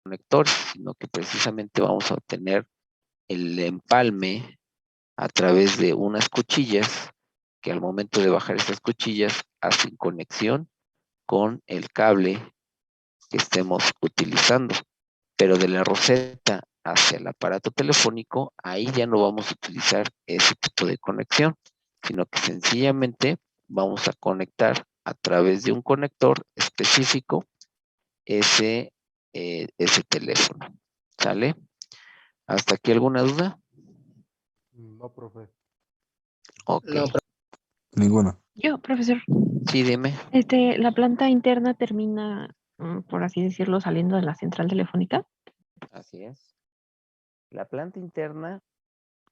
conectores, sino que precisamente vamos a obtener el empalme a través de unas cuchillas que al momento de bajar esas cuchillas hacen conexión con el cable que estemos utilizando. Pero de la roseta hacia el aparato telefónico, ahí ya no vamos a utilizar ese tipo de conexión, sino que sencillamente vamos a conectar a través de un conector específico ese teléfono. ¿Sale? ¿Hasta aquí alguna duda? No, profe. Ok. No, Ninguna. Yo, profesor. Sí, dime. La planta interna termina, por así decirlo, saliendo de la central telefónica. Así es. La planta interna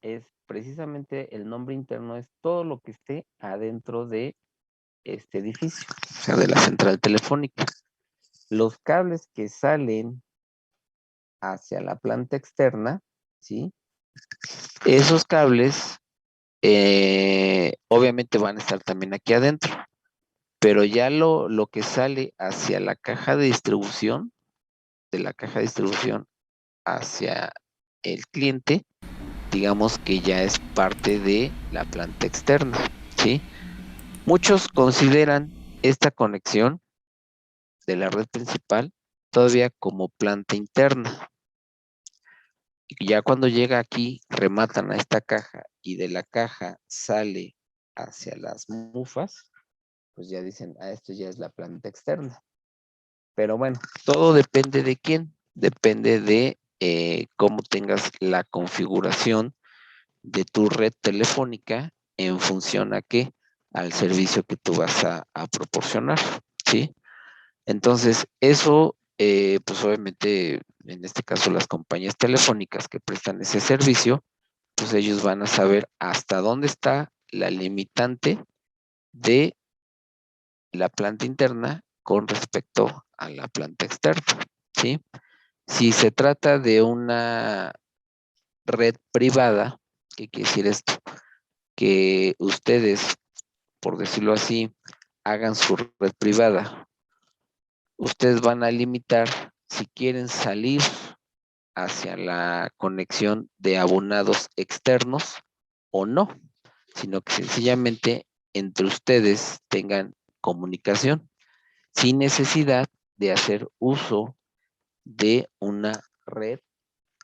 es precisamente, el nombre interno es todo lo que esté adentro de este edificio, o sea, de la central telefónica. Los cables que salen hacia la planta externa, ¿sí? Esos cables obviamente van a estar también aquí adentro, pero ya lo que sale hacia la caja de distribución, de la caja de distribución hacia el cliente, digamos que ya es parte de la planta externa, ¿sí? Muchos consideran esta conexión de la red principal todavía como planta interna. Y ya cuando llega aquí, rematan a esta caja y de la caja sale hacia las mufas, pues ya dicen, esto ya es la planta externa. Pero bueno, todo depende de quién, depende de cómo tengas la configuración de tu red telefónica en función a qué, al servicio que tú vas a proporcionar, ¿sí? Entonces, eso, pues obviamente, en este caso las compañías telefónicas que prestan ese servicio, pues ellos van a saber hasta dónde está la limitante de la planta interna con respecto a la planta externa, ¿sí? Si se trata de una red privada, ¿qué quiere decir esto? Que ustedes, por decirlo así, hagan su red privada. Ustedes van a limitar si quieren salir hacia la conexión de abonados externos o no, sino que sencillamente entre ustedes tengan comunicación sin necesidad de hacer uso de una red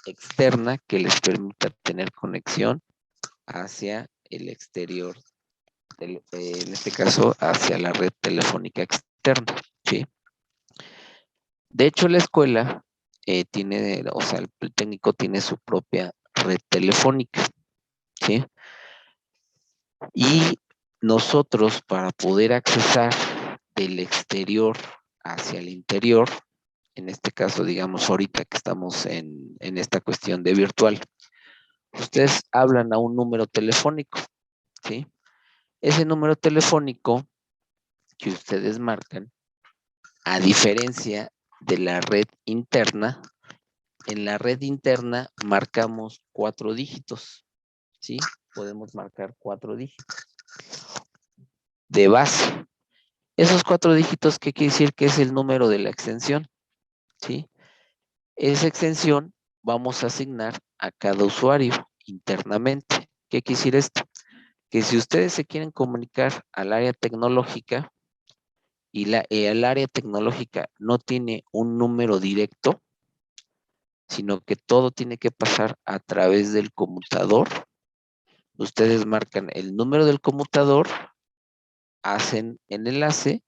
externa que les permita tener conexión hacia el exterior, en este caso hacia la red telefónica externa, ¿sí? De hecho, la escuela tiene, o sea, el técnico tiene su propia red telefónica, ¿sí? Y nosotros, para poder accesar del exterior hacia el interior, en este caso, digamos, ahorita que estamos en esta cuestión de virtual, ustedes hablan a un número telefónico, ¿sí? Ese número telefónico que ustedes marcan, a diferencia de la red interna, en la red interna marcamos 4 dígitos, ¿sí? Podemos marcar 4 dígitos de base. Esos 4 dígitos, ¿qué quiere decir? Que es el número de la extensión, ¿sí? Esa extensión vamos a asignar a cada usuario internamente. ¿Qué quiere decir esto? Que si ustedes se quieren comunicar al área tecnológica y el área tecnológica no tiene un número directo, sino que todo tiene que pasar a través del conmutador, ustedes marcan el número del conmutador, hacen el enlace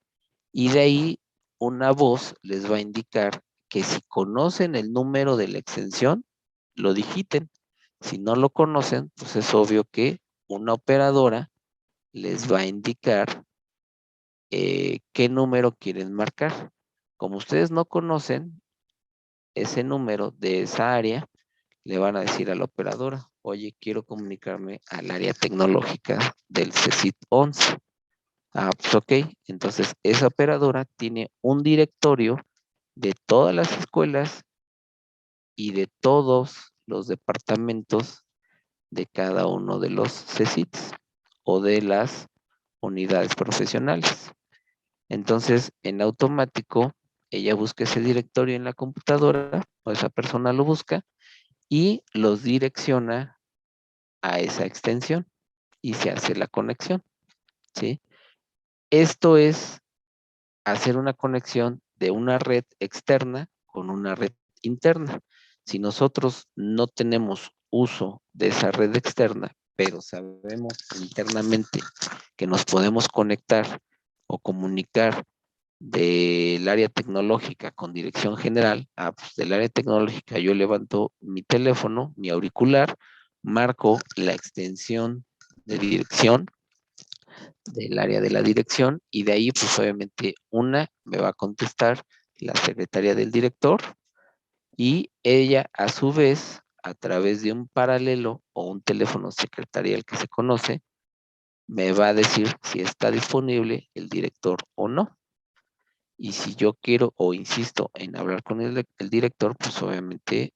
y de ahí una voz les va a indicar que si conocen el número de la extensión, lo digiten. Si no lo conocen, pues es obvio que una operadora les va a indicar qué número quieren marcar. Como ustedes no conocen ese número de esa área, le van a decir a la operadora, oye, quiero comunicarme al área tecnológica del CECIT 11. Pues ok, entonces esa operadora tiene un directorio de todas las escuelas y de todos los departamentos de cada uno de los CECITs o de las unidades profesionales. Entonces, en automático, ella busca ese directorio en la computadora, o esa persona lo busca, y los direcciona a esa extensión y se hace la conexión, ¿sí? Esto es hacer una conexión de una red externa con una red interna. Si nosotros no tenemos uso de esa red externa, pero sabemos internamente que nos podemos conectar o comunicar del área tecnológica con dirección general, pues del área tecnológica yo levanto mi teléfono, mi auricular, marco la extensión de dirección del área de la dirección y de ahí pues obviamente una me va a contestar la secretaria del director y ella a su vez a través de un paralelo o un teléfono secretarial que se conoce me va a decir si está disponible el director o no. Y si yo quiero o insisto en hablar con el director, pues obviamente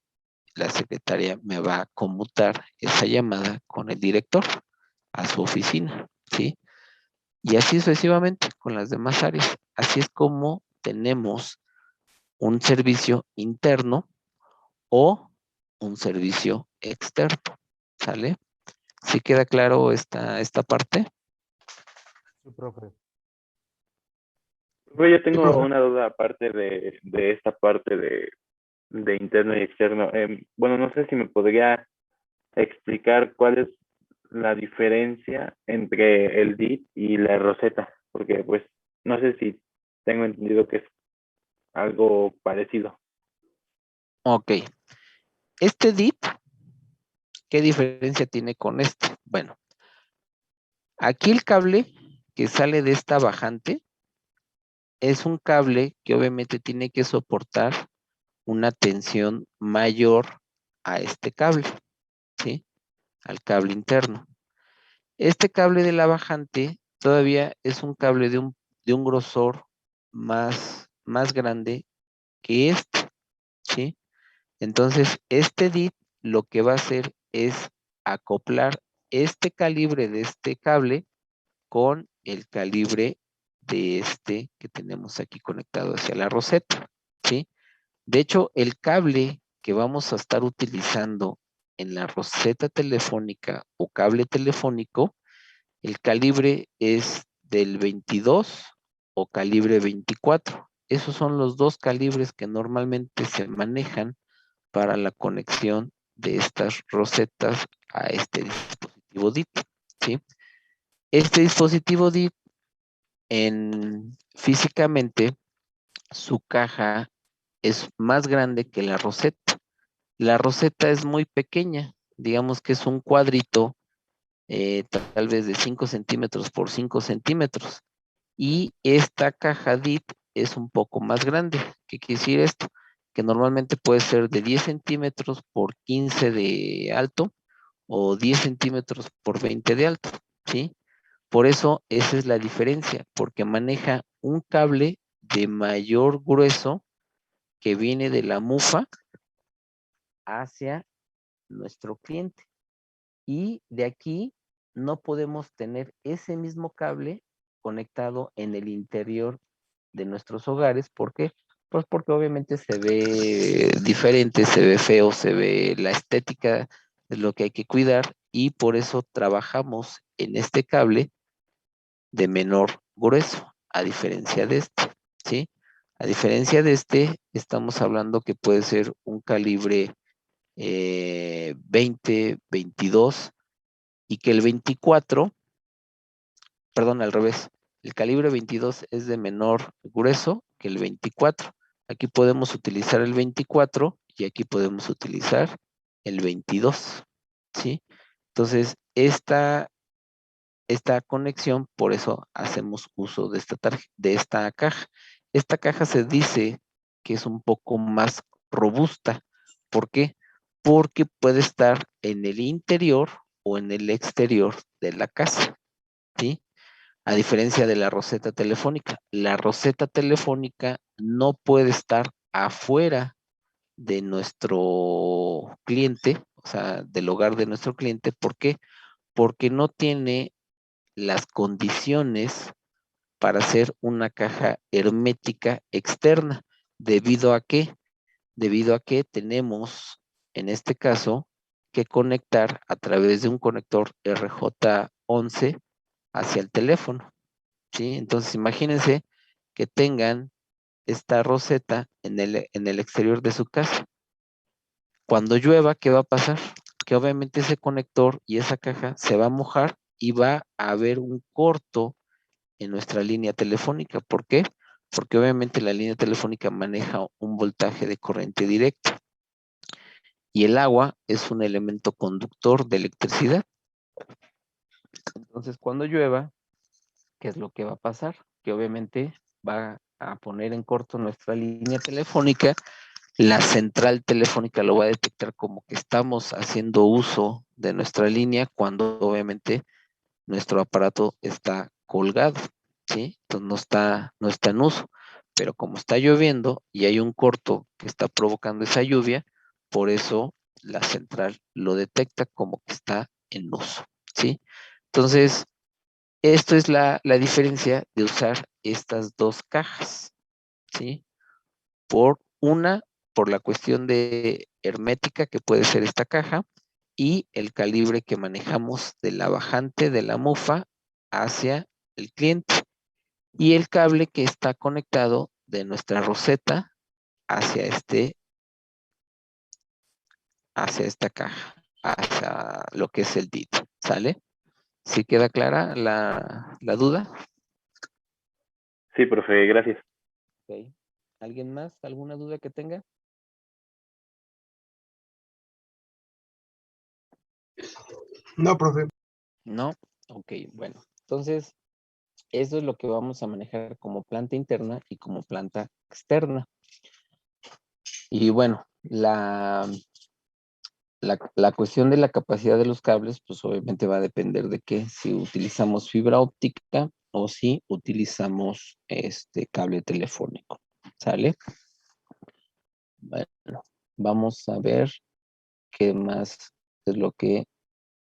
la secretaria me va a conmutar esa llamada con el director a su oficina, ¿sí? Y así sucesivamente con las demás áreas. Así es como tenemos un servicio interno o un servicio externo, ¿sale? ¿Sí queda claro esta parte? Sí, profe. Pues yo Sí, tengo profe. una duda aparte de esta parte de interno y externo. Bueno, no sé si me podría explicar cuál es la diferencia entre el DIT y la roseta, porque pues no sé si tengo entendido que es algo parecido. Ok. Este DIP, ¿qué diferencia tiene con este? Bueno, aquí el cable que sale de esta bajante es un cable que obviamente tiene que soportar una tensión mayor a este cable, ¿sí? Al cable interno. Este cable de la bajante todavía es un cable de un grosor más grande que este, ¿sí? Entonces, este DIT lo que va a hacer es acoplar este calibre de este cable con el calibre de este que tenemos aquí conectado hacia la roseta, ¿sí? De hecho, el cable que vamos a estar utilizando en la roseta telefónica o cable telefónico, el calibre es del 22 o calibre 24. Esos son los dos calibres que normalmente se manejan para la conexión de estas rosetas a este dispositivo DIT, ¿sí? Este dispositivo DIT físicamente su caja es más grande que la roseta. La roseta es muy pequeña, digamos que es un cuadrito tal vez de 5 centímetros por 5 centímetros. Y esta caja DIT es un poco más grande. ¿Qué quiere decir esto? Que normalmente puede ser de 10 centímetros por 15 de alto o 10 centímetros por 20 de alto, ¿sí? Por eso esa es la diferencia, porque maneja un cable de mayor grueso que viene de la mufa hacia nuestro cliente. Y de aquí no podemos tener ese mismo cable conectado en el interior de nuestros hogares. ¿Por qué? Pues porque obviamente se ve diferente, se ve feo, se ve la estética, es lo que hay que cuidar y por eso trabajamos en este cable de menor grueso, a diferencia de este, ¿sí? A diferencia de este, estamos hablando que puede ser un calibre 20, 22 y que el 24, perdón, al revés, el calibre 22 es de menor grueso que el 24. Aquí podemos utilizar el 24 y aquí podemos utilizar el 22, ¿sí? Entonces, esta conexión, por eso hacemos uso de esta caja. Esta caja se dice que es un poco más robusta. ¿Por qué? Porque puede estar en el interior o en el exterior de la casa, ¿sí? A diferencia de la roseta telefónica. La roseta telefónica no puede estar afuera de nuestro cliente, o sea, del hogar de nuestro cliente. ¿Por qué? Porque no tiene las condiciones para hacer una caja hermética externa. ¿Debido a qué? Debido a que tenemos, en este caso, que conectar a través de un conector RJ11 hacia el teléfono, ¿sí? Entonces, imagínense que tengan esta roseta en el exterior de su casa. Cuando llueva, ¿qué va a pasar? Que obviamente ese conector y esa caja se va a mojar y va a haber un corto en nuestra línea telefónica. ¿Por qué? Porque obviamente la línea telefónica maneja un voltaje de corriente directa y el agua es un elemento conductor de electricidad. Entonces, cuando llueva, ¿qué es lo que va a pasar? Que obviamente va a poner en corto nuestra línea telefónica. La central telefónica lo va a detectar como que estamos haciendo uso de nuestra línea cuando obviamente nuestro aparato está colgado, ¿sí? Entonces no está en uso. Pero como está lloviendo y hay un corto que está provocando esa lluvia, por eso la central lo detecta como que está en uso, ¿sí? Entonces, esto es la diferencia de usar estas dos cajas, ¿sí? Por la cuestión de hermética que puede ser esta caja y el calibre que manejamos de la bajante de la mufa hacia el cliente y el cable que está conectado de nuestra roseta hacia hacia esta caja, hacia lo que es el DIT, ¿sale? ¿Sí queda clara la duda? Sí, profe, gracias. Ok. ¿Alguien más? ¿Alguna duda que tenga? No, profe. No. Ok, bueno. Entonces, eso es lo que vamos a manejar como planta interna y como planta externa. Y bueno, la cuestión de la capacidad de los cables, pues obviamente va a depender de que si utilizamos fibra óptica o si utilizamos este cable telefónico. ¿Sale? Bueno, vamos a ver qué más es lo que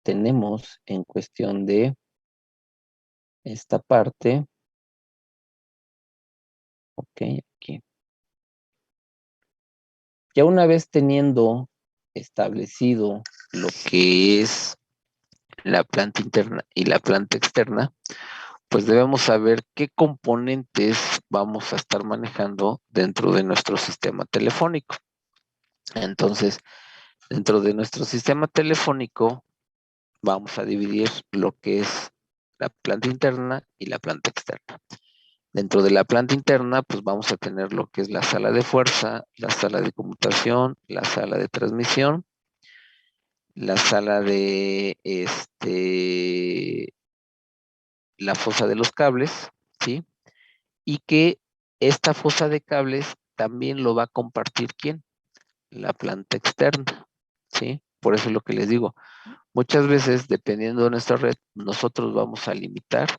tenemos en cuestión de esta parte. Ok, aquí. Ya una vez teniendo establecido lo que es la planta interna y la planta externa, pues debemos saber qué componentes vamos a estar manejando dentro de nuestro sistema telefónico. Entonces, dentro de nuestro sistema telefónico, vamos a dividir lo que es la planta interna y la planta externa. Dentro de la planta interna, pues vamos a tener lo que es la sala de fuerza, la sala de conmutación, la sala de transmisión, la sala de la fosa de los cables, ¿sí? Y que esta fosa de cables también lo va a compartir ¿quién? La planta externa, ¿sí? Por eso es lo que les digo. Muchas veces, dependiendo de nuestra red, nosotros vamos a limitar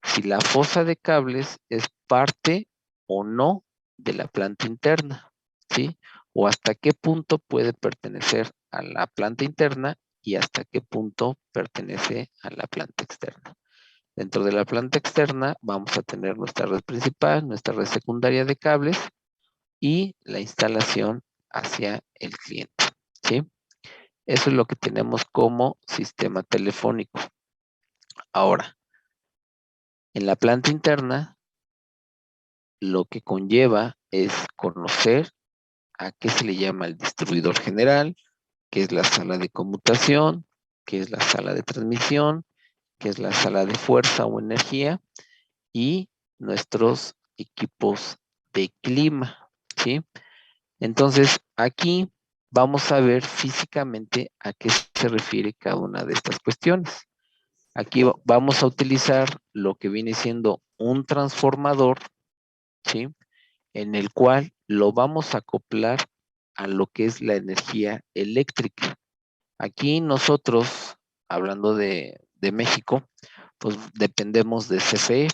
si la fosa de cables es parte o no de la planta interna, ¿sí? O hasta qué punto puede pertenecer a la planta interna y hasta qué punto pertenece a la planta externa. Dentro de la planta externa vamos a tener nuestra red principal, nuestra red secundaria de cables y la instalación hacia el cliente, ¿sí? Eso es lo que tenemos como sistema telefónico. Ahora, en la planta interna, lo que conlleva es conocer a qué se le llama el distribuidor general, qué es la sala de conmutación, qué es la sala de transmisión, qué es la sala de fuerza o energía y nuestros equipos de clima, ¿sí? Entonces, aquí vamos a ver físicamente a qué se refiere cada una de estas cuestiones. Aquí vamos a utilizar lo que viene siendo un transformador, ¿sí? En el cual lo vamos a acoplar a lo que es la energía eléctrica. Aquí nosotros, hablando de México, pues dependemos de CFE.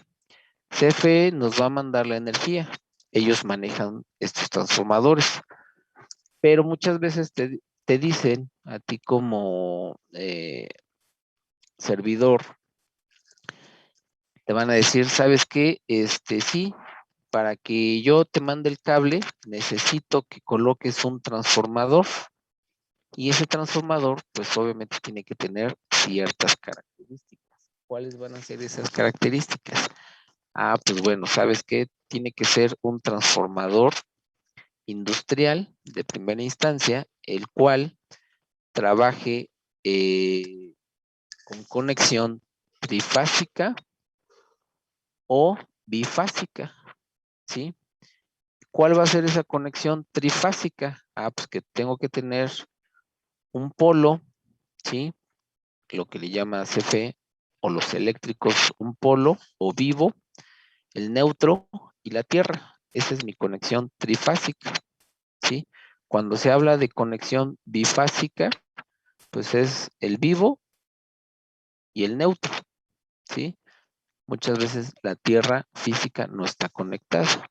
CFE nos va a mandar la energía. Ellos manejan estos transformadores. Pero muchas veces te dicen a ti como servidor, te van a decir, ¿sabes qué? Sí, para que yo te mande el cable, necesito que coloques un transformador. Y ese transformador, pues obviamente tiene que tener ciertas características. ¿Cuáles van a ser esas características? Ah, pues bueno, ¿sabes qué? Tiene que ser un transformador industrial de primera instancia, el cual trabaje con conexión trifásica o bifásica, ¿sí? ¿Cuál va a ser esa conexión trifásica? Ah, pues que tengo que tener un polo, ¿sí? Lo que le llama CFE, o los eléctricos, un polo o vivo, el neutro y la tierra. Esa es mi conexión trifásica, ¿sí? Cuando se habla de conexión bifásica, pues es el vivo y el neutro, ¿sí? Muchas veces la tierra física no está conectada.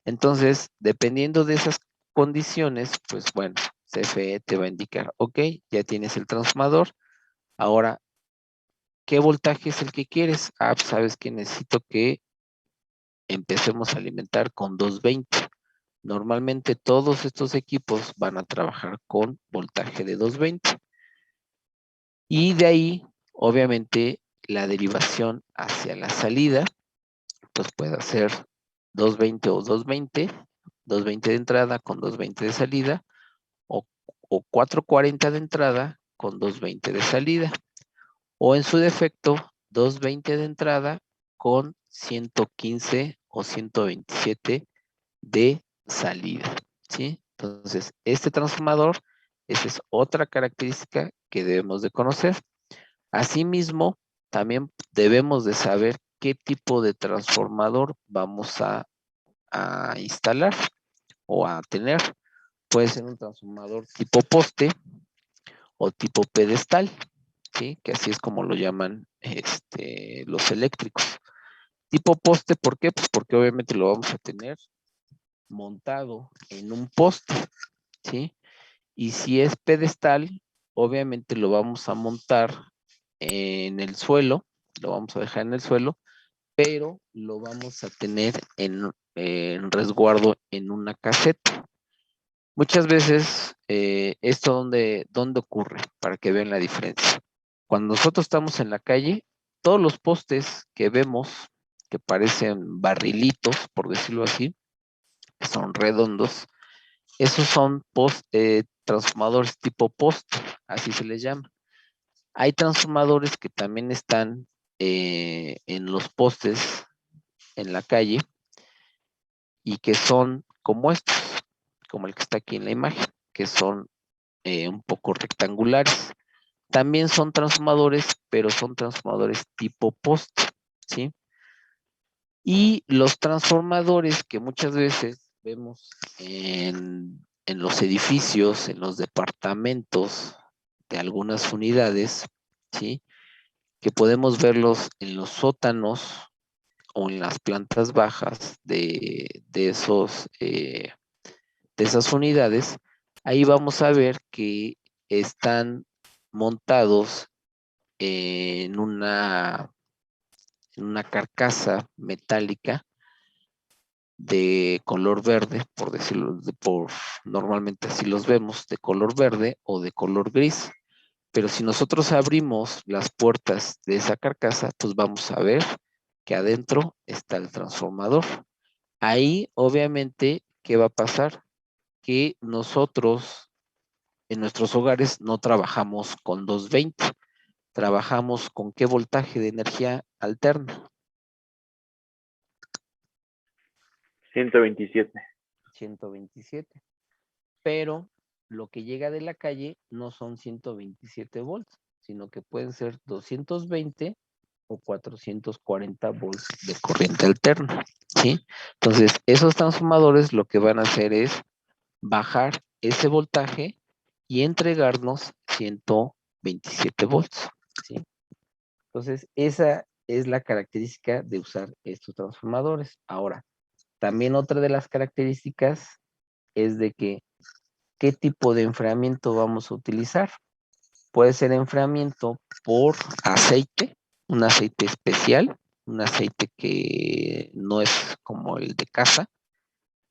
Entonces, dependiendo de esas condiciones, pues bueno, CFE te va a indicar, ok, ya tienes el transformador, ahora, ¿qué voltaje es el que quieres? Ah, pues sabes que necesito que empecemos a alimentar con 220. Normalmente todos estos equipos van a trabajar con voltaje de 220. Y de ahí, obviamente, la derivación hacia la salida, pues puede ser 220 o 220, 220 de entrada con 220 de salida, o 440 de entrada con 220 de salida, o en su defecto, 220 de entrada con 115 o 127 de salida, ¿sí? Entonces, este transformador, esa es otra característica que debemos de conocer. Asimismo, también debemos de saber qué tipo de transformador vamos a instalar o a tener. Puede ser un transformador tipo poste o tipo pedestal, ¿sí? Que así es como lo llaman los eléctricos. Tipo poste, ¿por qué? Pues porque obviamente lo vamos a tener montado en un poste, ¿sí? Y si es pedestal, obviamente lo vamos a montar en el suelo, lo vamos a dejar en el suelo, pero lo vamos a tener en resguardo en una caseta. Muchas veces, ¿esto dónde ocurre? Para que vean la diferencia. Cuando nosotros estamos en la calle, todos los postes que vemos, que parecen barrilitos, por decirlo así, que son redondos, esos son transformadores tipo poste, así se les llama. Hay transformadores que también están en los postes en la calle y que son como estos, como el que está aquí en la imagen, que son un poco rectangulares. También son transformadores, pero son transformadores tipo poste, ¿sí? Y los transformadores que muchas veces vemos en los edificios, en los departamentos de algunas unidades, ¿sí? Que podemos verlos en los sótanos o en las plantas bajas de esas unidades. Ahí vamos a ver que están montados en una carcasa metálica de color verde, por decirlo, normalmente así los vemos, de color verde o de color gris. Pero si nosotros abrimos las puertas de esa carcasa, pues vamos a ver que adentro está el transformador. Ahí, obviamente, ¿qué va a pasar? Que nosotros en nuestros hogares no trabajamos con 220, trabajamos con ¿qué voltaje de energía alterna? 127. 127. Pero lo que llega de la calle no son 127 volts, sino que pueden ser 220 o 440 volts de corriente alterna, ¿sí? Entonces, esos transformadores lo que van a hacer es bajar ese voltaje y entregarnos 127 volts, ¿sí? Entonces, esa es la característica de usar estos transformadores. Ahora, también otra de las características es de que ¿qué tipo de enfriamiento vamos a utilizar? Puede ser enfriamiento por aceite, un aceite especial, un aceite que no es como el de casa,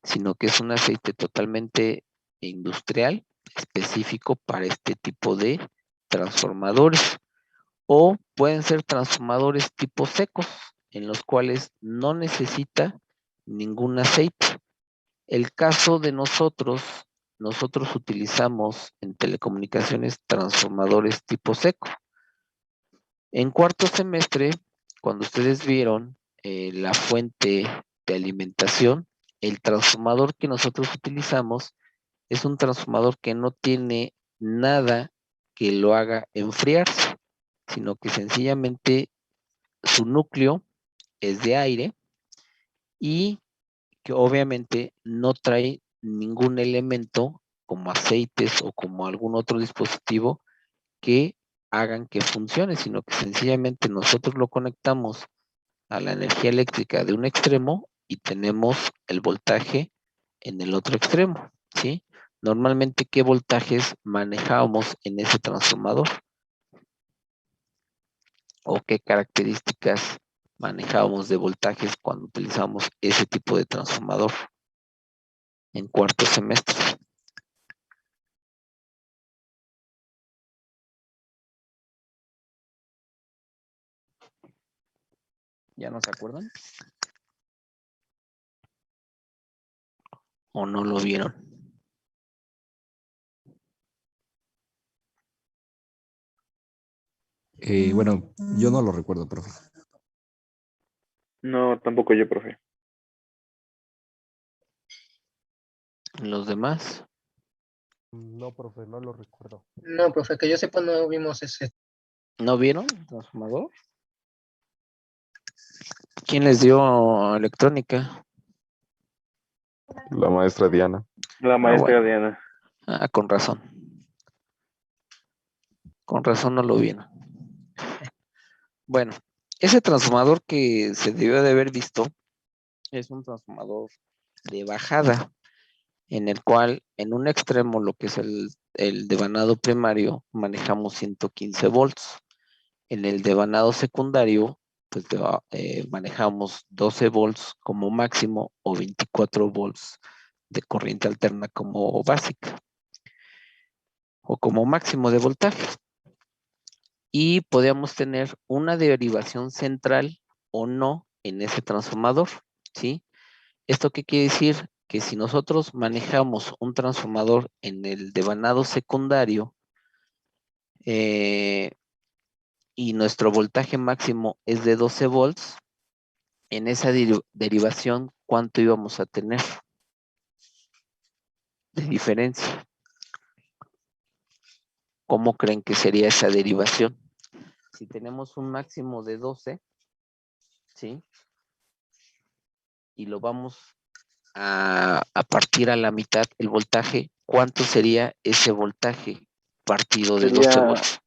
sino que es un aceite totalmente industrial, específico para este tipo de transformadores. O pueden ser transformadores tipo secos, en los cuales no necesita ningún aceite. El caso de nosotros utilizamos en telecomunicaciones transformadores tipo seco. En cuarto semestre, cuando ustedes vieron la fuente de alimentación, el transformador que nosotros utilizamos es un transformador que no tiene nada que lo haga enfriarse, sino que sencillamente su núcleo es de aire y que obviamente no trae ningún elemento como aceites o como algún otro dispositivo que hagan que funcione, sino que sencillamente nosotros lo conectamos a la energía eléctrica de un extremo y tenemos el voltaje en el otro extremo, ¿sí? Normalmente, ¿qué voltajes manejábamos en ese transformador? ¿O qué características manejábamos de voltajes cuando utilizamos ese tipo de transformador en cuarto semestre? ¿Ya no se acuerdan? ¿O no lo vieron? Bueno, yo no lo recuerdo, profe. No, tampoco yo, profe. ¿Los demás? No, profe, no lo recuerdo. No, profe, que yo sepa, no vimos ese. ¿No vieron el transformador? ¿Quién les dio electrónica? La maestra Diana. La maestra bueno. Diana. Con razón. Con razón no lo vieron. Bueno, ese transformador que se debió de haber visto es un transformador de bajada, en el cual en un extremo, lo que es el devanado primario, manejamos 115 volts. En el devanado secundario, pues manejamos 12 volts como máximo o 24 volts de corriente alterna como básica o como máximo de voltaje. Y podíamos tener una derivación central o no en ese transformador, ¿sí? ¿Esto qué quiere decir? Que si nosotros manejamos un transformador en el devanado secundario y nuestro voltaje máximo es de 12 volts, en esa derivación, ¿cuánto íbamos a tener de diferencia? ¿Cómo creen que sería esa derivación? Si tenemos un máximo de 12, ¿sí? Y lo vamos a partir a la mitad el voltaje, ¿cuánto sería ese voltaje partido de 12 volts?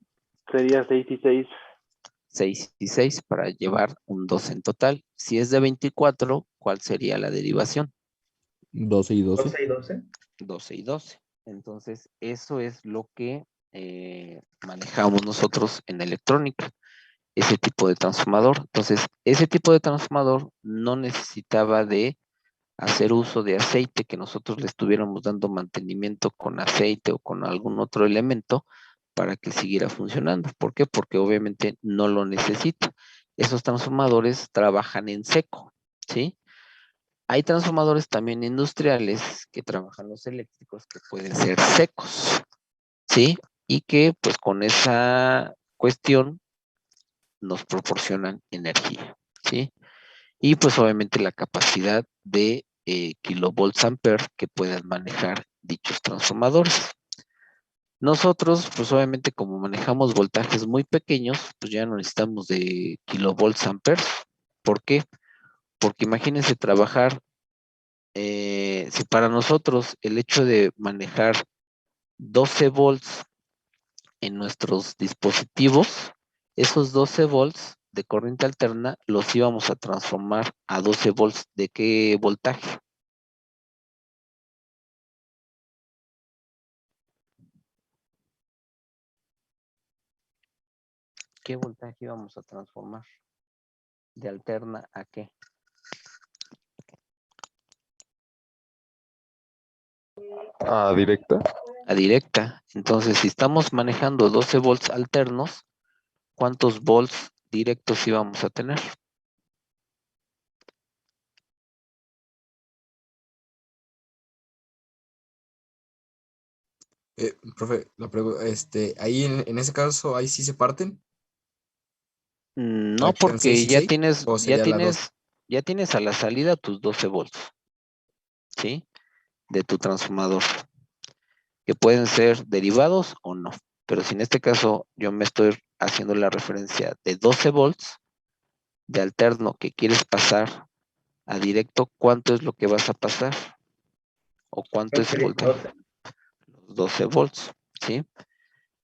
Sería 6 y 6. 6 y 6 para llevar un 12 en total. Si es de 24, ¿cuál sería la derivación? 12 y 12. 12 y 12. 12 y 12. Entonces, eso es lo que manejamos nosotros en electrónica, ese tipo de transformador. Entonces, ese tipo de transformador no necesitaba de hacer uso de aceite, que nosotros le estuviéramos dando mantenimiento con aceite o con algún otro elemento para que siguiera funcionando. ¿Por qué? Porque obviamente no lo necesita. Esos transformadores trabajan en seco, ¿sí? Hay transformadores también industriales que trabajan los eléctricos que pueden ser secos, ¿sí? Y que pues con esa cuestión nos proporcionan energía, ¿sí? Y pues obviamente la capacidad de kilovolts ampere que puedan manejar dichos transformadores. Nosotros, pues obviamente como manejamos voltajes muy pequeños, pues ya no necesitamos de kilovolts ampere. ¿Por qué? Porque imagínense trabajar, si para nosotros el hecho de manejar 12 volts en nuestros dispositivos, esos 12 volts de corriente alterna los íbamos a transformar a 12 volts. ¿De qué voltaje? ¿Qué voltaje íbamos a transformar? de alterna a qué? Directa. A directa. Entonces, si estamos manejando 12 volts alternos, ¿cuántos volts directos íbamos a tener? Profe, ahí en ese caso, ahí sí se parten. No, Ahí quedan 6 porque y 6. ¿O sería la 2? ya tienes a la salida tus 12 volts, ¿sí? De tu transformador, que pueden ser derivados o no. Pero si en este caso yo me estoy haciendo la referencia de 12 volts de alterno que quieres pasar a directo, ¿cuánto es lo que vas a pasar? ¿O cuánto es el voltaje? Los 12 volts, ¿sí?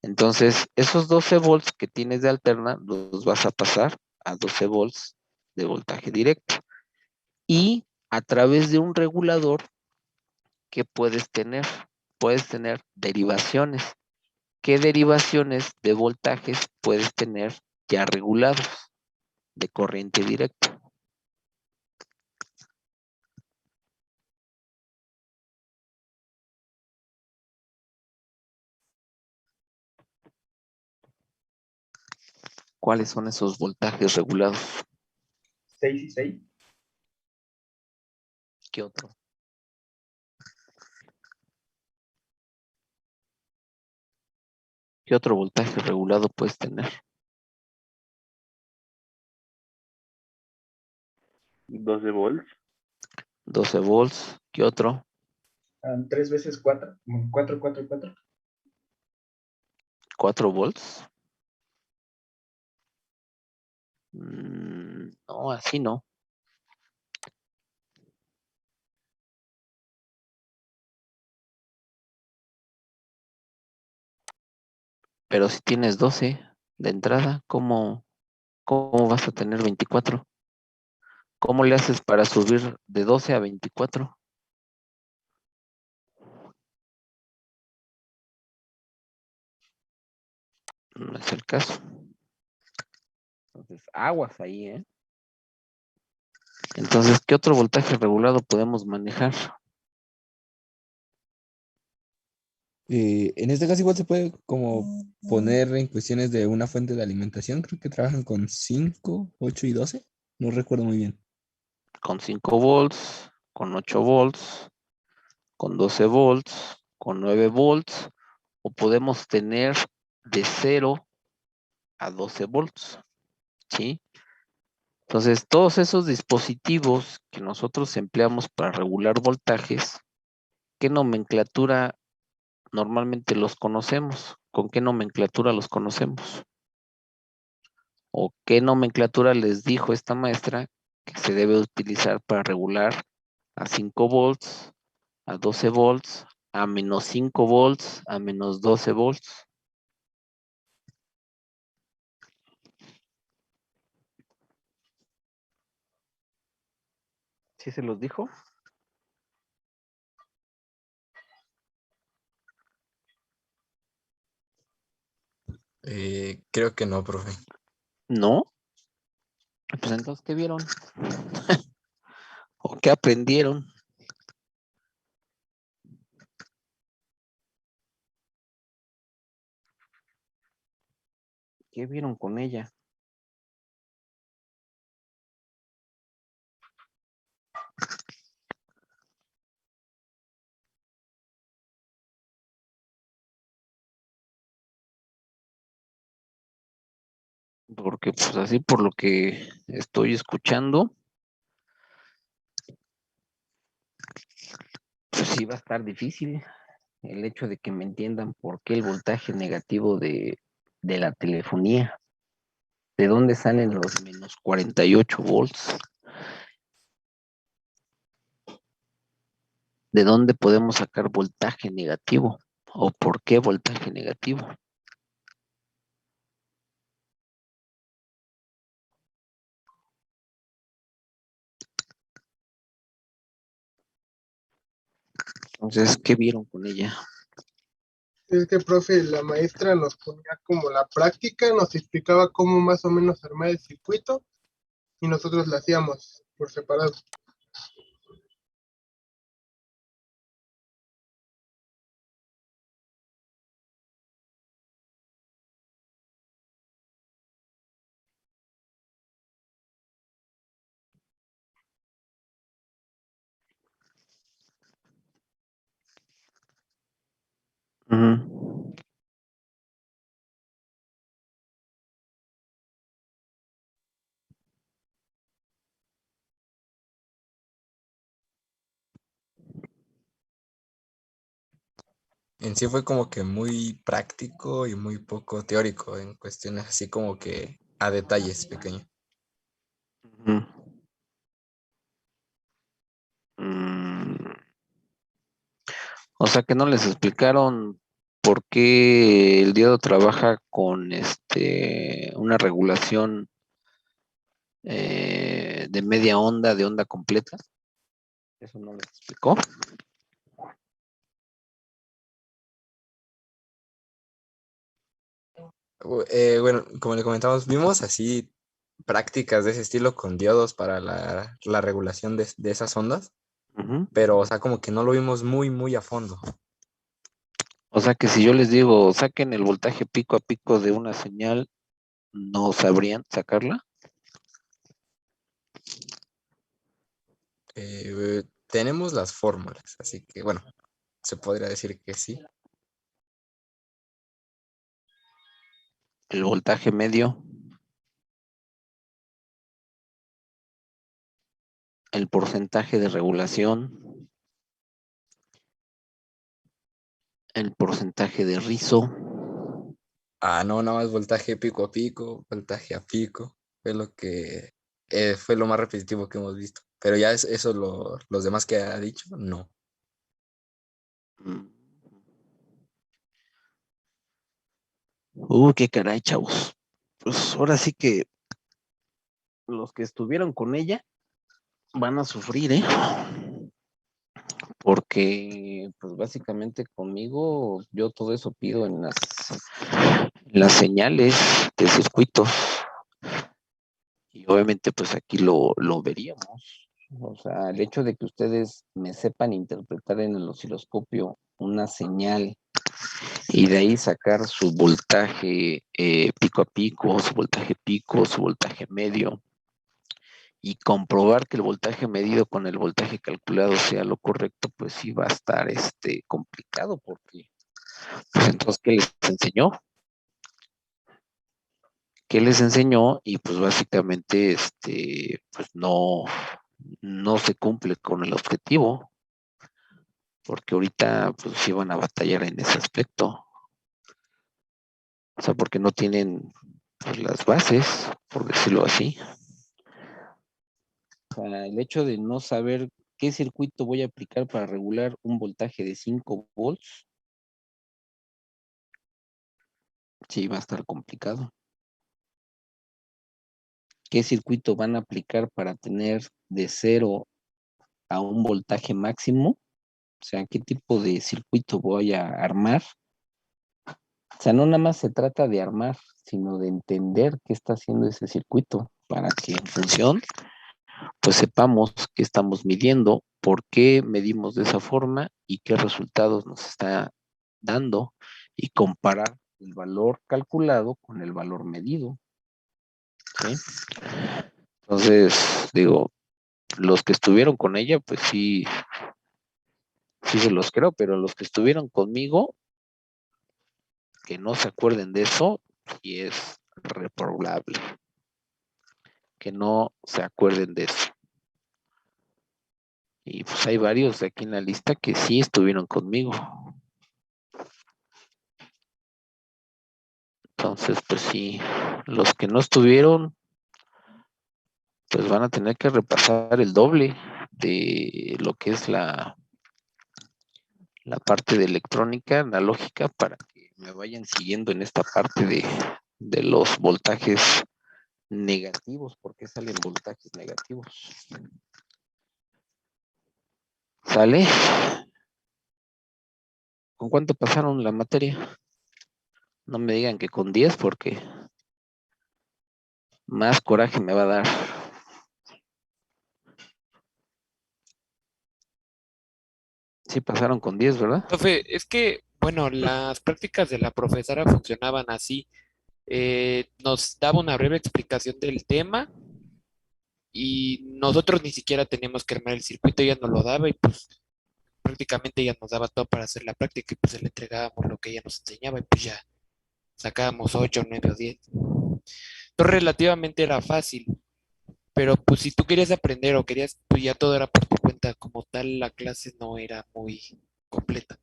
Entonces, esos 12 volts que tienes de alterna los vas a pasar a 12 volts de voltaje directo. Y a través de un regulador, ¿qué puedes tener? Puedes tener derivaciones. ¿Qué derivaciones de voltajes puedes tener ya regulados de corriente directa? ¿Cuáles son esos voltajes regulados? 6 y 6. ¿Qué otro? ¿Qué otro voltaje regulado puedes tener? 12 volts. 12 volts. ¿Qué otro? 3 veces 4. 4, 4, 4. 4 volts. No, así no. Pero si tienes 12 de entrada, ¿cómo vas a tener 24? ¿Cómo le haces para subir de 12 a 24? No es el caso. Entonces, aguas ahí, ¿eh? Entonces, ¿qué otro voltaje regulado podemos manejar? En este caso igual se puede como poner en cuestiones de una fuente de alimentación. Creo que trabajan con 5, 8 y 12. No recuerdo muy bien. Con 5 volts, con 8 volts, con 12 volts, con 9 volts, o podemos tener de 0 a 12 volts, ¿sí? Entonces, todos esos dispositivos que nosotros empleamos para regular voltajes, ¿qué nomenclatura normalmente los conocemos? ¿Con qué nomenclatura los conocemos? ¿O qué nomenclatura les dijo esta maestra que se debe utilizar para regular a 5 volts, a 12 volts, a menos 5 volts, a menos 12 volts? ¿Sí se los dijo? Creo que no, profe. ¿No? Pues entonces, ¿qué vieron? ¿O qué aprendieron? ¿Qué vieron con ella? Porque pues así por lo que estoy escuchando, pues sí va a estar difícil el hecho de que me entiendan por qué el voltaje negativo de la telefonía, de dónde salen los menos 48 volts, de dónde podemos sacar voltaje negativo o por qué voltaje negativo. Entonces, ¿qué vieron con ella? Es que, profe, la maestra nos ponía como la práctica, nos explicaba cómo más o menos armar el circuito y nosotros la hacíamos por separado. Ujú. En sí fue como que muy práctico y muy poco teórico en cuestiones así como que a detalles pequeños. Ujú. Mm, O sea que no les explicaron por qué el diodo trabaja con una regulación de media onda, de onda completa. Eso no les explicó. Bueno, como le comentamos, vimos así prácticas de ese estilo con diodos para la regulación de esas ondas, Ujú. pero o sea, como que no lo vimos muy, muy a fondo. O sea que si yo les digo, saquen el voltaje pico a pico de una señal, ¿no sabrían sacarla? Tenemos las fórmulas, así que bueno, se podría decir que sí. El voltaje medio, el porcentaje de regulación, el porcentaje de rizo. Ah, no, nada más voltaje pico a pico, voltaje a pico, fue lo que fue lo más repetitivo que hemos visto. Pero ya es eso los demás que ha dicho, no. Mm. Qué caray, chavos. Pues ahora sí que los que estuvieron con ella van a sufrir, ¿eh? Porque, pues básicamente conmigo, yo todo eso pido en las señales de circuitos. Y obviamente, pues aquí lo veríamos. O sea, el hecho de que ustedes me sepan interpretar en el osciloscopio una señal y de ahí sacar su voltaje pico a pico, su voltaje pico, su voltaje medio, y comprobar que el voltaje medido con el voltaje calculado sea lo correcto, pues sí va a estar complicado, porque pues entonces, ¿qué les enseñó? ¿Qué les enseñó? Y pues básicamente pues no se cumple con el objetivo, porque ahorita pues sí van a batallar en ese aspecto. O sea, porque no tienen pues, las bases, por decirlo así. O sea, el hecho de no saber qué circuito voy a aplicar para regular un voltaje de 5 volts, sí va a estar complicado. ¿Qué circuito van a aplicar para tener de 0 a un voltaje máximo? O sea, ¿qué tipo de circuito voy a armar? O sea, no nada más se trata de armar, sino de entender qué está haciendo ese circuito para que en función, pues sepamos qué estamos midiendo, por qué medimos de esa forma y qué resultados nos está dando, y comparar el valor calculado con el valor medido. ¿Sí? Entonces, digo, los que estuvieron con ella, pues sí, sí se los creo, pero los que estuvieron conmigo, que no se acuerden de eso, y es reprobable, que no se acuerden de eso. Y pues hay varios aquí en la lista que sí estuvieron conmigo. Entonces, pues sí, los que no estuvieron, pues van a tener que repasar el doble de lo que es la parte de electrónica analógica, para que me vayan siguiendo en esta parte de los voltajes negativos. ¿Por qué salen voltajes negativos? ¿Sale? ¿Con cuánto pasaron la materia? No me digan que con 10, porque más coraje me va a dar. Sí pasaron con 10, ¿verdad? Profe, es que, bueno, las prácticas de la profesora funcionaban así. Nos daba una breve explicación del tema y nosotros ni siquiera teníamos que armar el circuito, ella nos lo daba y pues prácticamente ella nos daba todo para hacer la práctica y pues le entregábamos lo que ella nos enseñaba y pues ya sacábamos 8, 9 o 10. Entonces relativamente era fácil, pero pues si tú querías aprender o querías, pues ya todo era por tu cuenta, como tal la clase no era muy completa.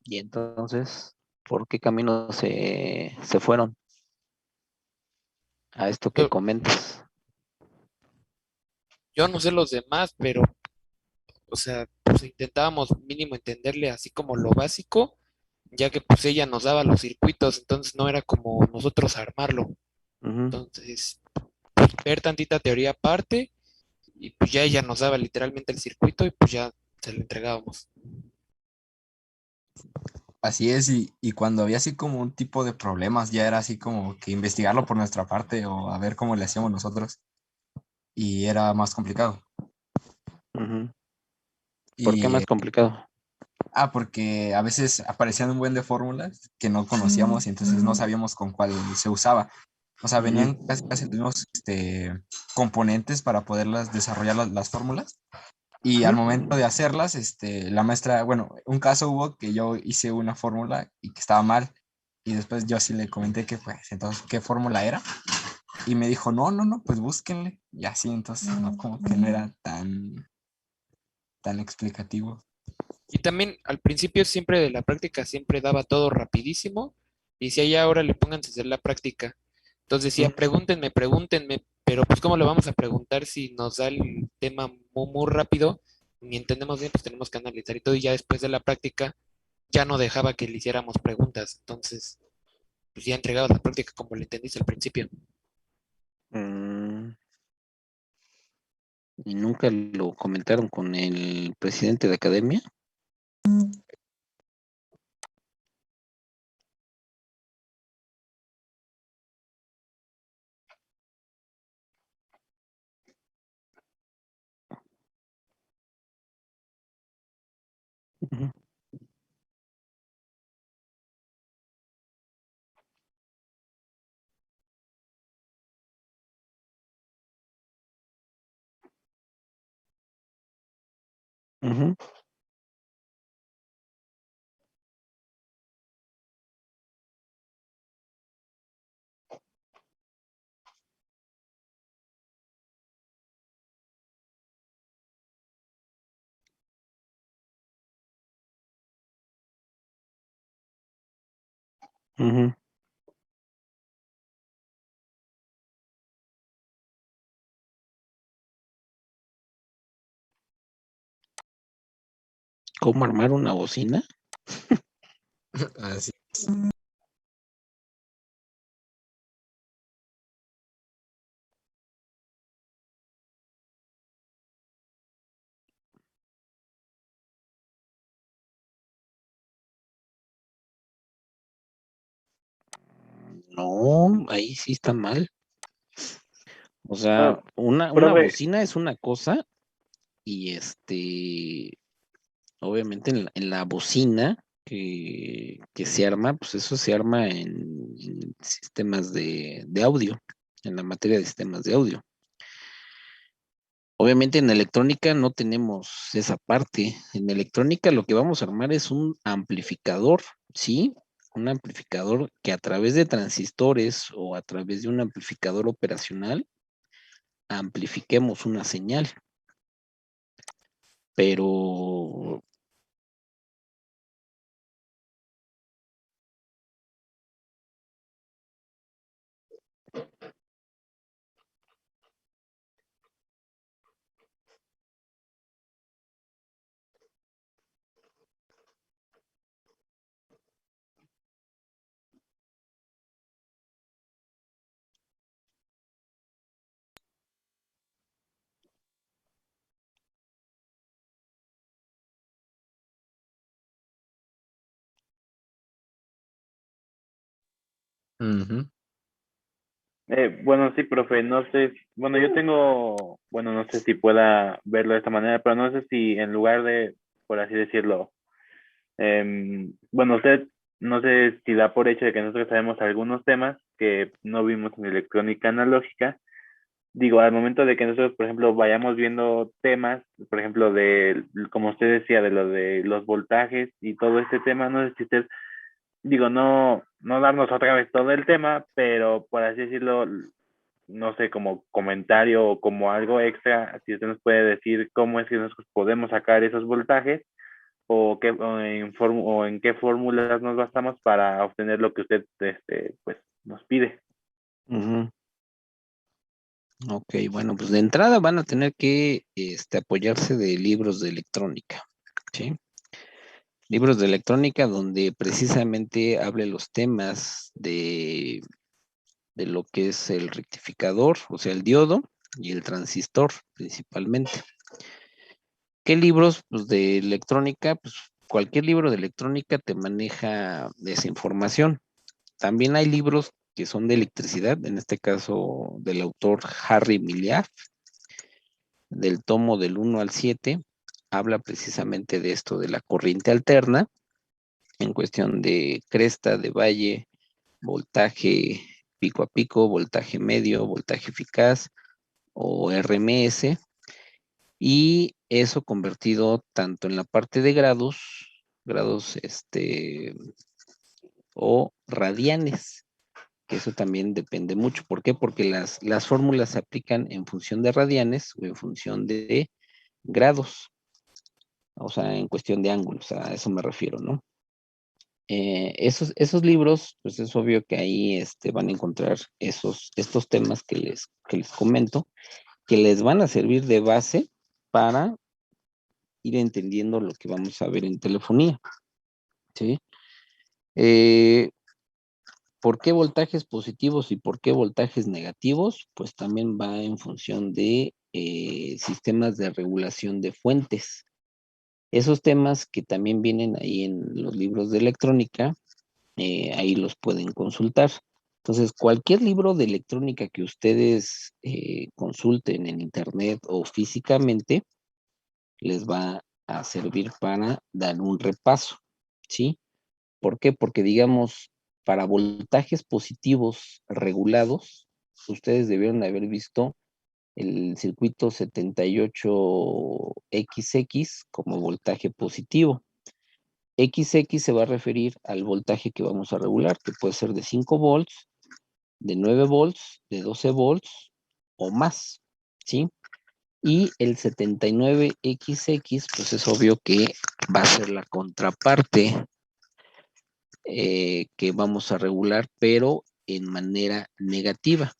Y entonces, ¿por qué camino se fueron a esto que Yo, comentas? yo no sé los demás, pero, o sea, pues intentábamos mínimo entenderle así como lo básico, ya que pues ella nos daba los circuitos, entonces no era como nosotros armarlo. Ujú. Entonces, ver tantita teoría aparte y pues ya ella nos daba literalmente el circuito y pues ya se lo entregábamos. Así es, y cuando había así como un tipo de problemas, ya era así como que investigarlo por nuestra parte o a ver cómo le hacíamos nosotros, y era más complicado. Ujú. ¿Por qué Y, más complicado? porque a veces aparecían un buen de fórmulas que no conocíamos y entonces no sabíamos con cuál se usaba. O sea, venían Ujú. casi los mismos componentes para poderlas desarrollar las fórmulas. Y al Ujú. momento de hacerlas, la maestra, bueno, un caso hubo que yo hice una fórmula y que estaba mal. Y después yo sí le comenté que, pues, entonces, ¿qué fórmula era? Y me dijo, no, no, no, pues búsquenle. Y así, entonces, no, como que no era tan explicativo. Y también al principio siempre de la práctica siempre daba todo rapidísimo y decía ya ahora le pónganse a hacer la práctica. Entonces decía, Ujú. pregúntenme, pregúntenme, pero pues ¿cómo le vamos a preguntar si nos da el tema muy, muy rápido? Ni entendemos bien, pues tenemos que analizar y todo y ya después de la práctica ya no dejaba que le hiciéramos preguntas. Entonces, pues ya entregabas la práctica como le entendiste al principio. Mm, ¿Y nunca lo comentaron con el presidente de academia? Ujú. Ujú. Ujú. ¿Cómo armar una bocina? Así. No, ahí sí está mal. O sea, Ah, una profe, bocina es una cosa y obviamente en la bocina que se arma, pues eso se arma en sistemas de audio, en la materia de sistemas de audio. Obviamente en electrónica no tenemos esa parte. En electrónica lo que vamos a armar es un amplificador, ¿sí? Un amplificador que a través de transistores o a través de un amplificador operacional amplifiquemos una señal. Pero Ujú. bueno, sí, profe, no sé, bueno, yo tengo, bueno, no sé si pueda verlo de esta manera, pero no sé si en lugar por así decirlo. Bueno, usted no sé si da por hecho de que nosotros sabemos algunos temas que no vimos en electrónica analógica. Digo, al momento de que nosotros, por ejemplo, vayamos viendo temas, por ejemplo, de, como usted decía, de lo de los voltajes y todo este tema, no sé si usted, digo, no darnos otra vez todo el tema, pero por así decirlo, no sé, como comentario o como algo extra, si usted nos puede decir cómo es que nosotros podemos sacar esos voltajes o, o en qué fórmulas nos basamos para obtener lo que usted pues, nos pide. Ujú. Ok, bueno, pues de entrada van a tener que apoyarse de libros de electrónica, ¿sí? Libros de electrónica donde precisamente hable los temas de lo que es el rectificador, o sea, el diodo y el transistor principalmente. ¿Qué libros? Pues de electrónica, pues cualquier libro de electrónica te maneja esa información. También hay libros que son de electricidad, en este caso del autor Harry Milliard, del tomo del 1 al 7, habla precisamente de esto, de la corriente alterna, en cuestión de cresta, de valle, voltaje pico a pico, voltaje medio, voltaje eficaz o RMS, y eso convertido tanto en la parte de grados o radianes, que eso también depende mucho. ¿Por qué? Porque las fórmulas se aplican en función de radianes o en función de grados, o sea, en cuestión de ángulos, a eso me refiero, ¿no? Esos libros, pues es obvio que ahí van a encontrar estos temas que les comento, que les van a servir de base para ir entendiendo lo que vamos a ver en telefonía, ¿sí? ¿Por qué voltajes positivos y por qué voltajes negativos? Pues también va en función de sistemas de regulación de fuentes. Esos temas que también vienen ahí en los libros de electrónica, ahí los pueden consultar. Entonces, cualquier libro de electrónica que ustedes consulten en internet o físicamente, les va a servir para dar un repaso, ¿sí? ¿Por qué? Porque digamos, para voltajes positivos regulados, ustedes debieron haber visto el circuito 78XX como voltaje positivo. XX se va a referir al voltaje que vamos a regular, que puede ser de 5 volts, de 9 volts, de 12 volts o más, ¿sí? Y el 79XX, pues es obvio que va a ser la contraparte que vamos a regular, pero en manera negativa.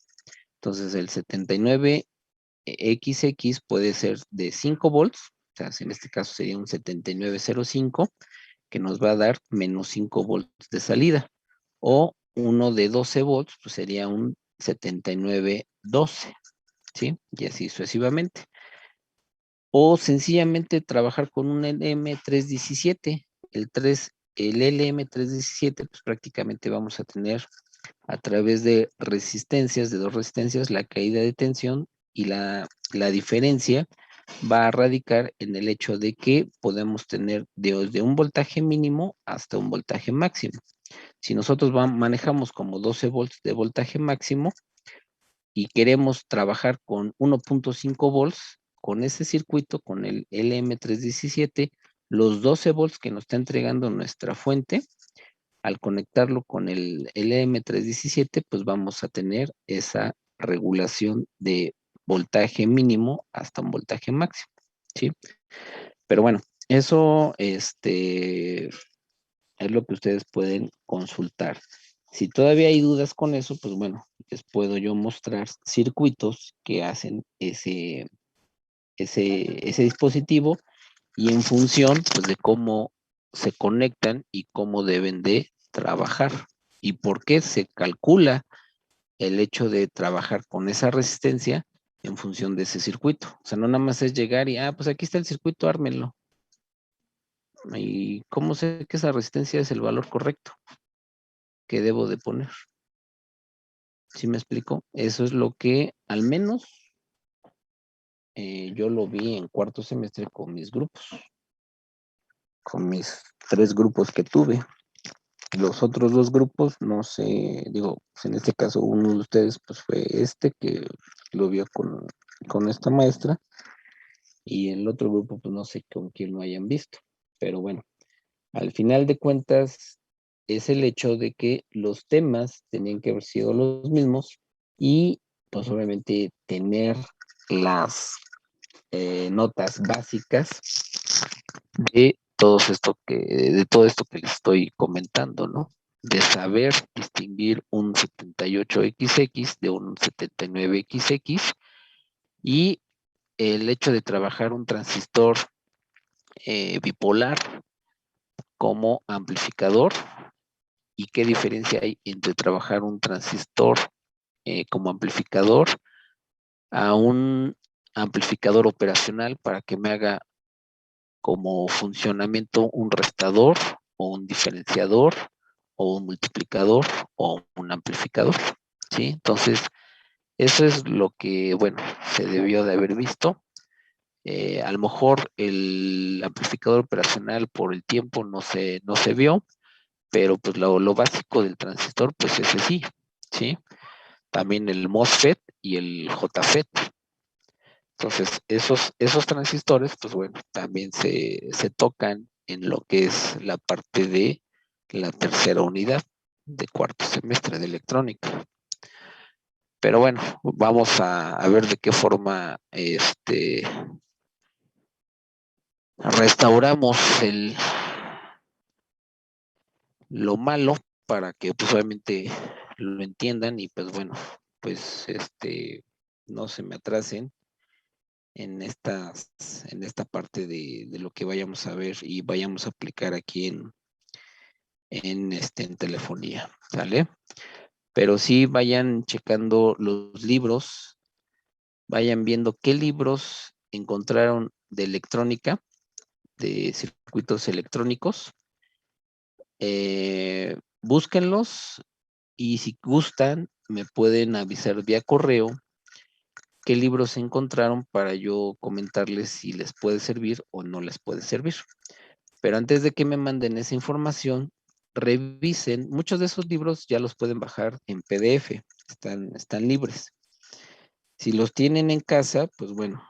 Entonces el 79XX puede ser de 5 volts, o sea, en este caso sería un 7905, que nos va a dar menos 5 volts de salida. O uno de 12 volts, pues sería un 7912, ¿sí? Y así sucesivamente. O sencillamente trabajar con un LM317. El LM317, pues prácticamente vamos a tener a través de resistencias, de dos resistencias, la caída de tensión, y la diferencia va a radicar en el hecho de que podemos tener desde un voltaje mínimo hasta un voltaje máximo. Si nosotros manejamos como 12 volts de voltaje máximo y queremos trabajar con 1.5 volts, con ese circuito, con el LM317, los 12 volts que nos está entregando nuestra fuente, al conectarlo con el LM317, pues vamos a tener esa regulación de voltaje mínimo hasta un voltaje máximo, ¿sí? Pero bueno, eso es lo que ustedes pueden consultar. Si todavía hay dudas con eso, pues bueno, les puedo yo mostrar circuitos que hacen ese dispositivo, y en función pues, de cómo se conectan y cómo deben de trabajar y por qué se calcula el hecho de trabajar con esa resistencia en función de ese circuito. O sea, no nada más es llegar y, pues aquí está el circuito, ármenlo. ¿Y cómo sé que esa resistencia es el valor correcto que debo de poner? ¿Sí me explico? Eso es lo que al menos yo lo vi en cuarto semestre con mis grupos. con mis 3 grupos que tuve. Los otros 2 grupos, no sé, digo, pues en este caso uno de ustedes pues fue que lo vio con esta maestra, y el otro grupo pues no sé con quién lo hayan visto, pero bueno, al final de cuentas es el hecho de que los temas tenían que haber sido los mismos y pues obviamente tener las notas básicas de de todo esto que les estoy comentando, ¿no? De saber distinguir un 78XX de un 79XX y el hecho de trabajar un transistor bipolar como amplificador, y qué diferencia hay entre trabajar un transistor como amplificador a un amplificador operacional para que me haga como funcionamiento un restador o un diferenciador o un multiplicador o un amplificador, ¿sí? Entonces, eso es lo que, bueno, se debió de haber visto. A lo mejor el amplificador operacional por el tiempo no se vio, pero pues lo básico del transistor, pues ese sí, ¿sí? También el MOSFET y el JFET. Entonces, esos transistores, pues bueno, también se tocan en lo que es la parte de la tercera unidad de cuarto semestre de electrónica. Pero bueno, vamos a ver de qué forma restauramos lo malo para que pues obviamente lo entiendan y pues bueno, pues no se me atrasen en esta parte de lo que vayamos a ver y vayamos a aplicar aquí en telefonía, ¿sale? Pero sí vayan checando los libros, vayan viendo qué libros encontraron de electrónica, de circuitos electrónicos, búsquenlos y si gustan me pueden avisar vía correo qué libros encontraron para yo comentarles si les puede servir o no les puede servir. Pero antes de que me manden esa información, revisen, muchos de esos libros ya los pueden bajar en PDF, están libres. Si los tienen en casa, pues bueno,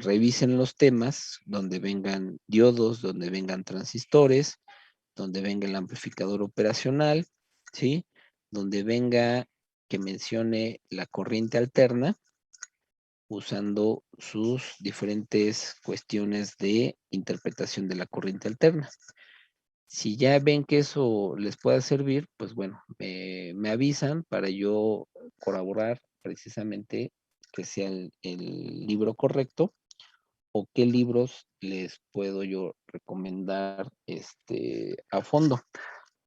revisen los temas donde vengan diodos, donde vengan transistores, donde venga el amplificador operacional, ¿sí? Donde venga que mencione la corriente alterna, usando sus diferentes cuestiones de interpretación de la corriente alterna. Si ya ven que eso les pueda servir, pues bueno, me avisan para yo colaborar precisamente que sea el libro correcto o qué libros les puedo yo recomendar a fondo.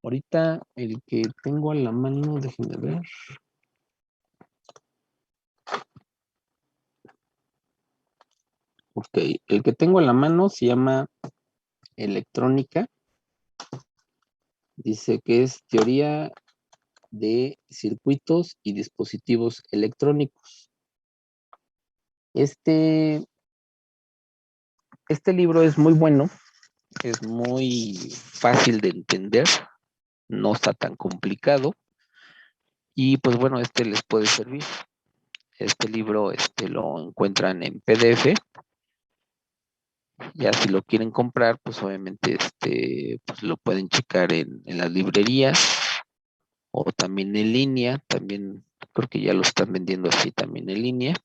Ahorita el que tengo a la mano, déjenme ver. Ok, el que tengo a la mano se llama Electrónica. Dice que es teoría de circuitos y dispositivos electrónicos. Este libro es muy bueno, es muy fácil de entender, no está tan complicado y pues bueno, les puede servir. Este libro lo encuentran en PDF. Ya si lo quieren comprar, pues obviamente pues lo pueden checar en las librerías o también en línea, también creo que ya lo están vendiendo así también en línea.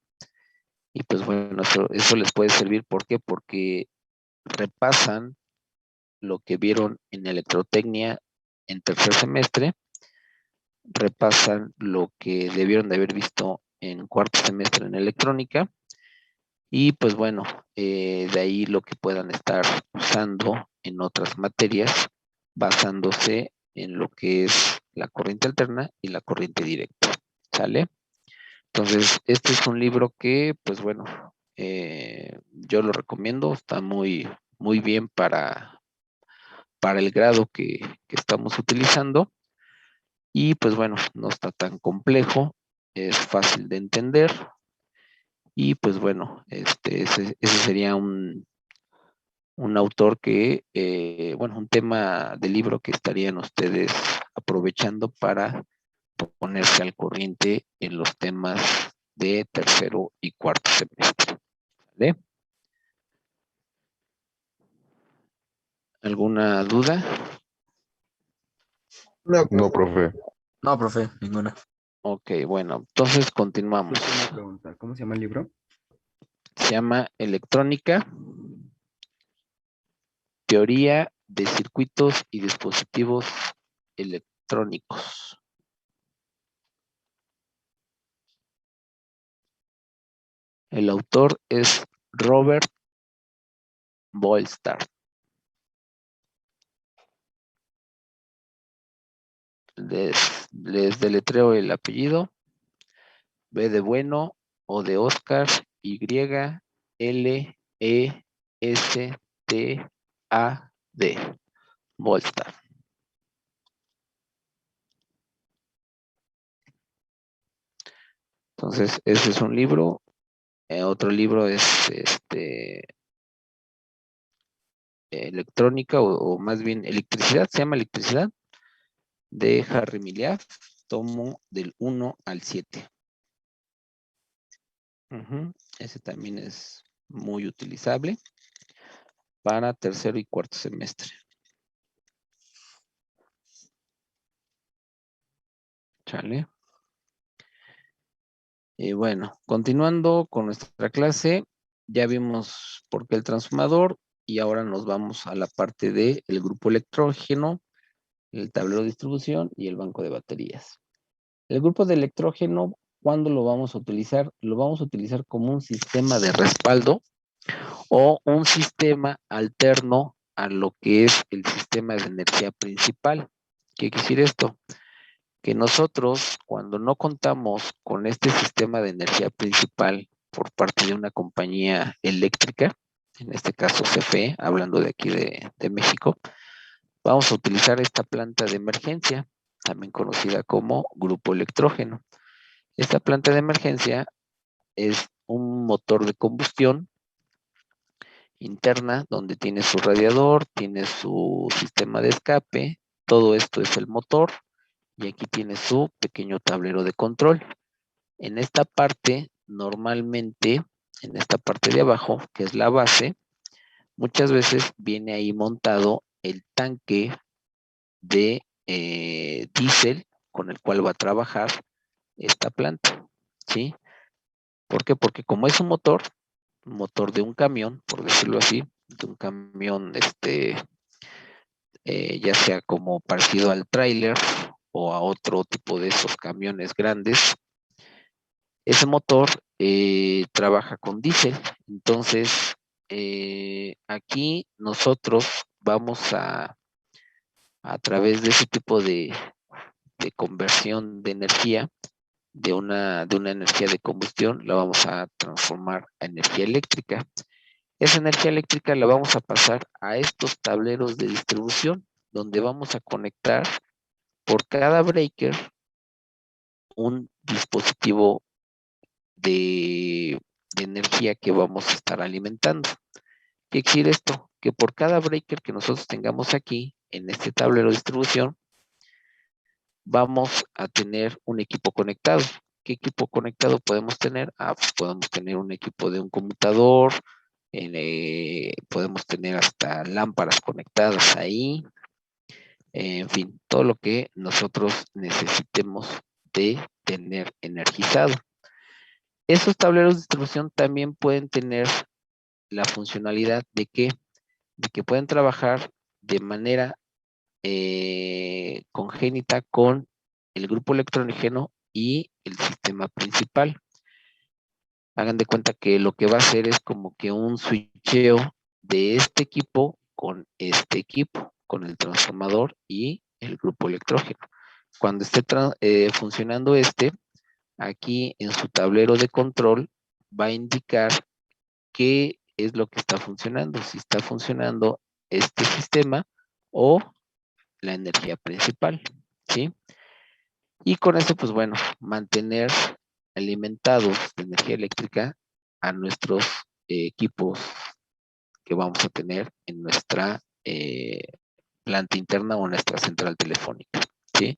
Y pues bueno, eso les puede servir. ¿Por qué? Porque repasan lo que vieron en electrotecnia en tercer semestre, repasan lo que debieron de haber visto en cuarto semestre en electrónica, y pues bueno, de ahí lo que puedan estar usando en otras materias, basándose en lo que es la corriente alterna y la corriente directa, ¿sale? Entonces, este es un libro que, pues bueno, yo lo recomiendo, está muy, muy bien para el grado que estamos utilizando, y pues bueno, no está tan complejo, es fácil de entender, y pues bueno, ese sería un un autor que, bueno, un tema del libro que estarían ustedes aprovechando para ponerse al corriente en los temas de tercero y cuarto semestre. ¿Vale? ¿Alguna duda? No, profe. No, profe, ninguna. Ok, bueno, entonces continuamos. Una pregunta, ¿cómo se llama el libro? Se llama Electrónica, Teoría de Circuitos y Dispositivos Electrónicos. El autor es Robert Boylstar. Les deletreo el apellido. B de bueno, O de Oscar, Y, L, E, S, T, A, D. Boylstar. Entonces, ese es un libro. Otro libro es electrónica o más bien electricidad, se llama Electricidad, de Harry Miliaf, tomo del 1 al 7. Ese también es muy utilizable para tercero y cuarto semestre. Chale. Y bueno, continuando con nuestra clase, ya vimos por qué el transformador y ahora nos vamos a la parte del grupo electrógeno, el tablero de distribución y el banco de baterías. El grupo de electrógeno, ¿cuándo lo vamos a utilizar? Lo vamos a utilizar como un sistema de respaldo o un sistema alterno a lo que es el sistema de energía principal. ¿Qué quiere decir esto? Que nosotros, cuando no contamos con este sistema de energía principal por parte de una compañía eléctrica, en este caso CFE, hablando de aquí de México, vamos a utilizar esta planta de emergencia, también conocida como grupo electrógeno. Esta planta de emergencia es un motor de combustión interna donde tiene su radiador, tiene su sistema de escape, todo esto es el motor y aquí tiene su pequeño tablero de control. En esta parte, normalmente, en esta parte de abajo, que es la base, muchas veces viene ahí montado el tanque de diésel con el cual va a trabajar esta planta, ¿sí? ¿Por qué? Porque como es un motor de un camión, por decirlo así, de un camión, ya sea como parecido al tráiler o a otro tipo de esos camiones grandes, ese motor trabaja con diésel. Entonces, aquí nosotros vamos a través de ese tipo de conversión de energía, de una energía de combustión, la vamos a transformar a energía eléctrica. Esa energía eléctrica la vamos a pasar a estos tableros de distribución, donde vamos a conectar por cada breaker un dispositivo de energía que vamos a estar alimentando. ¿Qué quiere decir esto? Que por cada breaker que nosotros tengamos aquí, en este tablero de distribución, vamos a tener un equipo conectado. ¿Qué equipo conectado podemos tener? Pues podemos tener un equipo de un conmutador, podemos tener hasta lámparas conectadas ahí, en fin, todo lo que nosotros necesitemos de tener energizado. Esos tableros de distribución también pueden tener la funcionalidad de que pueden trabajar de manera congénita con el grupo electrógeno y el sistema principal. Hagan de cuenta que lo que va a hacer es como que un switcheo de este equipo con este equipo, con el transformador y el grupo electrógeno. Cuando esté funcionando aquí en su tablero de control va a indicar qué es lo que está funcionando, si está funcionando este sistema o la energía principal, ¿sí? Y con eso, pues bueno, mantener alimentados de energía eléctrica a nuestros equipos que vamos a tener en nuestra planta interna o nuestra central telefónica, ¿sí?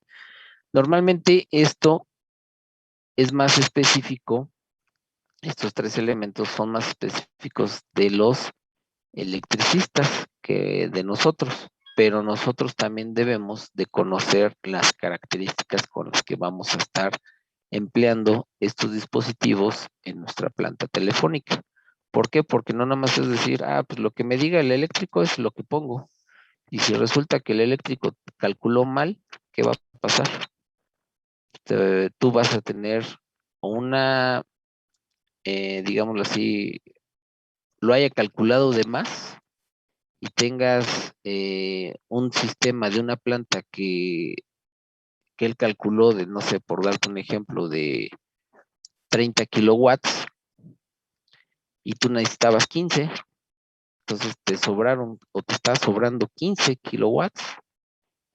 Normalmente esto es más específico, estos 3 elementos son más específicos de los electricistas que de nosotros, pero nosotros también debemos de conocer las características con las que vamos a estar empleando estos dispositivos en nuestra planta telefónica. ¿Por qué? Porque no nada más es decir, pues lo que me diga el eléctrico es lo que pongo. Y si resulta que el eléctrico calculó mal, ¿qué va a pasar? Tú vas a tener una, digámoslo así, lo haya calculado de más y tengas un sistema de una planta que él calculó de, no sé, por darte un ejemplo, de 30 kilowatts y tú necesitabas 15, entonces te sobraron o te está sobrando 15 kilowatts.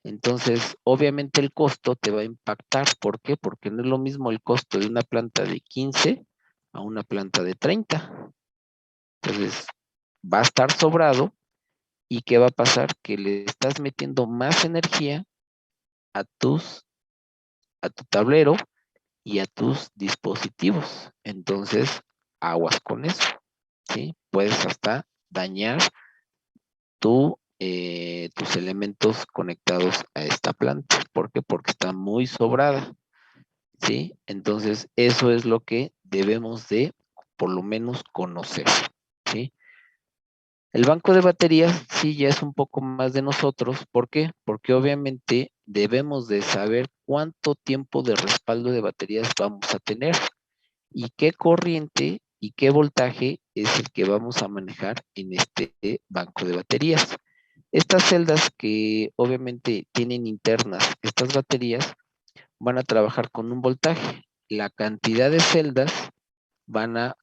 Entonces, obviamente el costo te va a impactar. ¿Por qué? Porque no es lo mismo el costo de una planta de 15 a una planta de 30. Entonces, va a estar sobrado. ¿Y qué va a pasar? Que le estás metiendo más energía a tu tablero y a tus dispositivos. Entonces, aguas con eso, ¿sí? Puedes hasta dañar tus elementos conectados a esta planta. ¿Por qué? Porque está muy sobrada, ¿sí? Entonces, eso es lo que debemos de, por lo menos, conocer, ¿sí? El banco de baterías sí ya es un poco más de nosotros. ¿Por qué? Porque obviamente debemos de saber cuánto tiempo de respaldo de baterías vamos a tener y qué corriente y qué voltaje es el que vamos a manejar en este banco de baterías. Estas celdas que obviamente tienen internas estas baterías van a trabajar con un voltaje. La cantidad de celdas van a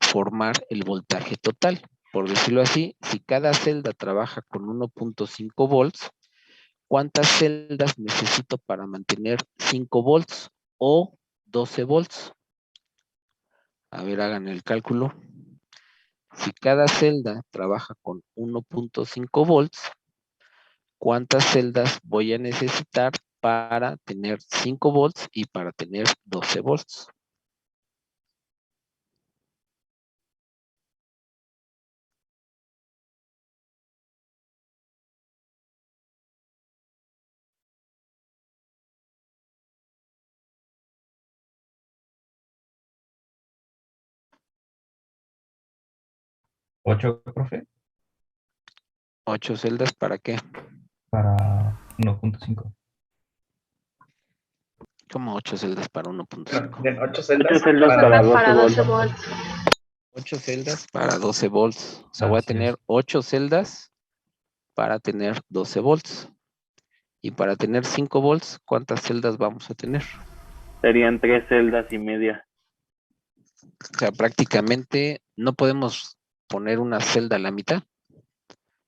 formar el voltaje total. Por decirlo así, si cada celda trabaja con 1.5 volts, ¿cuántas celdas necesito para mantener 5 volts o 12 volts? A ver, hagan el cálculo. Si cada celda trabaja con 1.5 volts, ¿cuántas celdas voy a necesitar para tener 5 volts y para tener 12 volts? ¿8, profe? 8 celdas, ¿para qué? Para 1.5. Como 8 celdas para 1.5. Bueno, 8 8 celdas celdas para 12 volts. 8 celdas para 12 volts. O sea, voy a Así es. tener 8 celdas para tener 12 volts. Y para tener 5 volts, ¿cuántas celdas vamos a tener? Serían 3 celdas y media. O sea, prácticamente no podemos poner una celda a la mitad.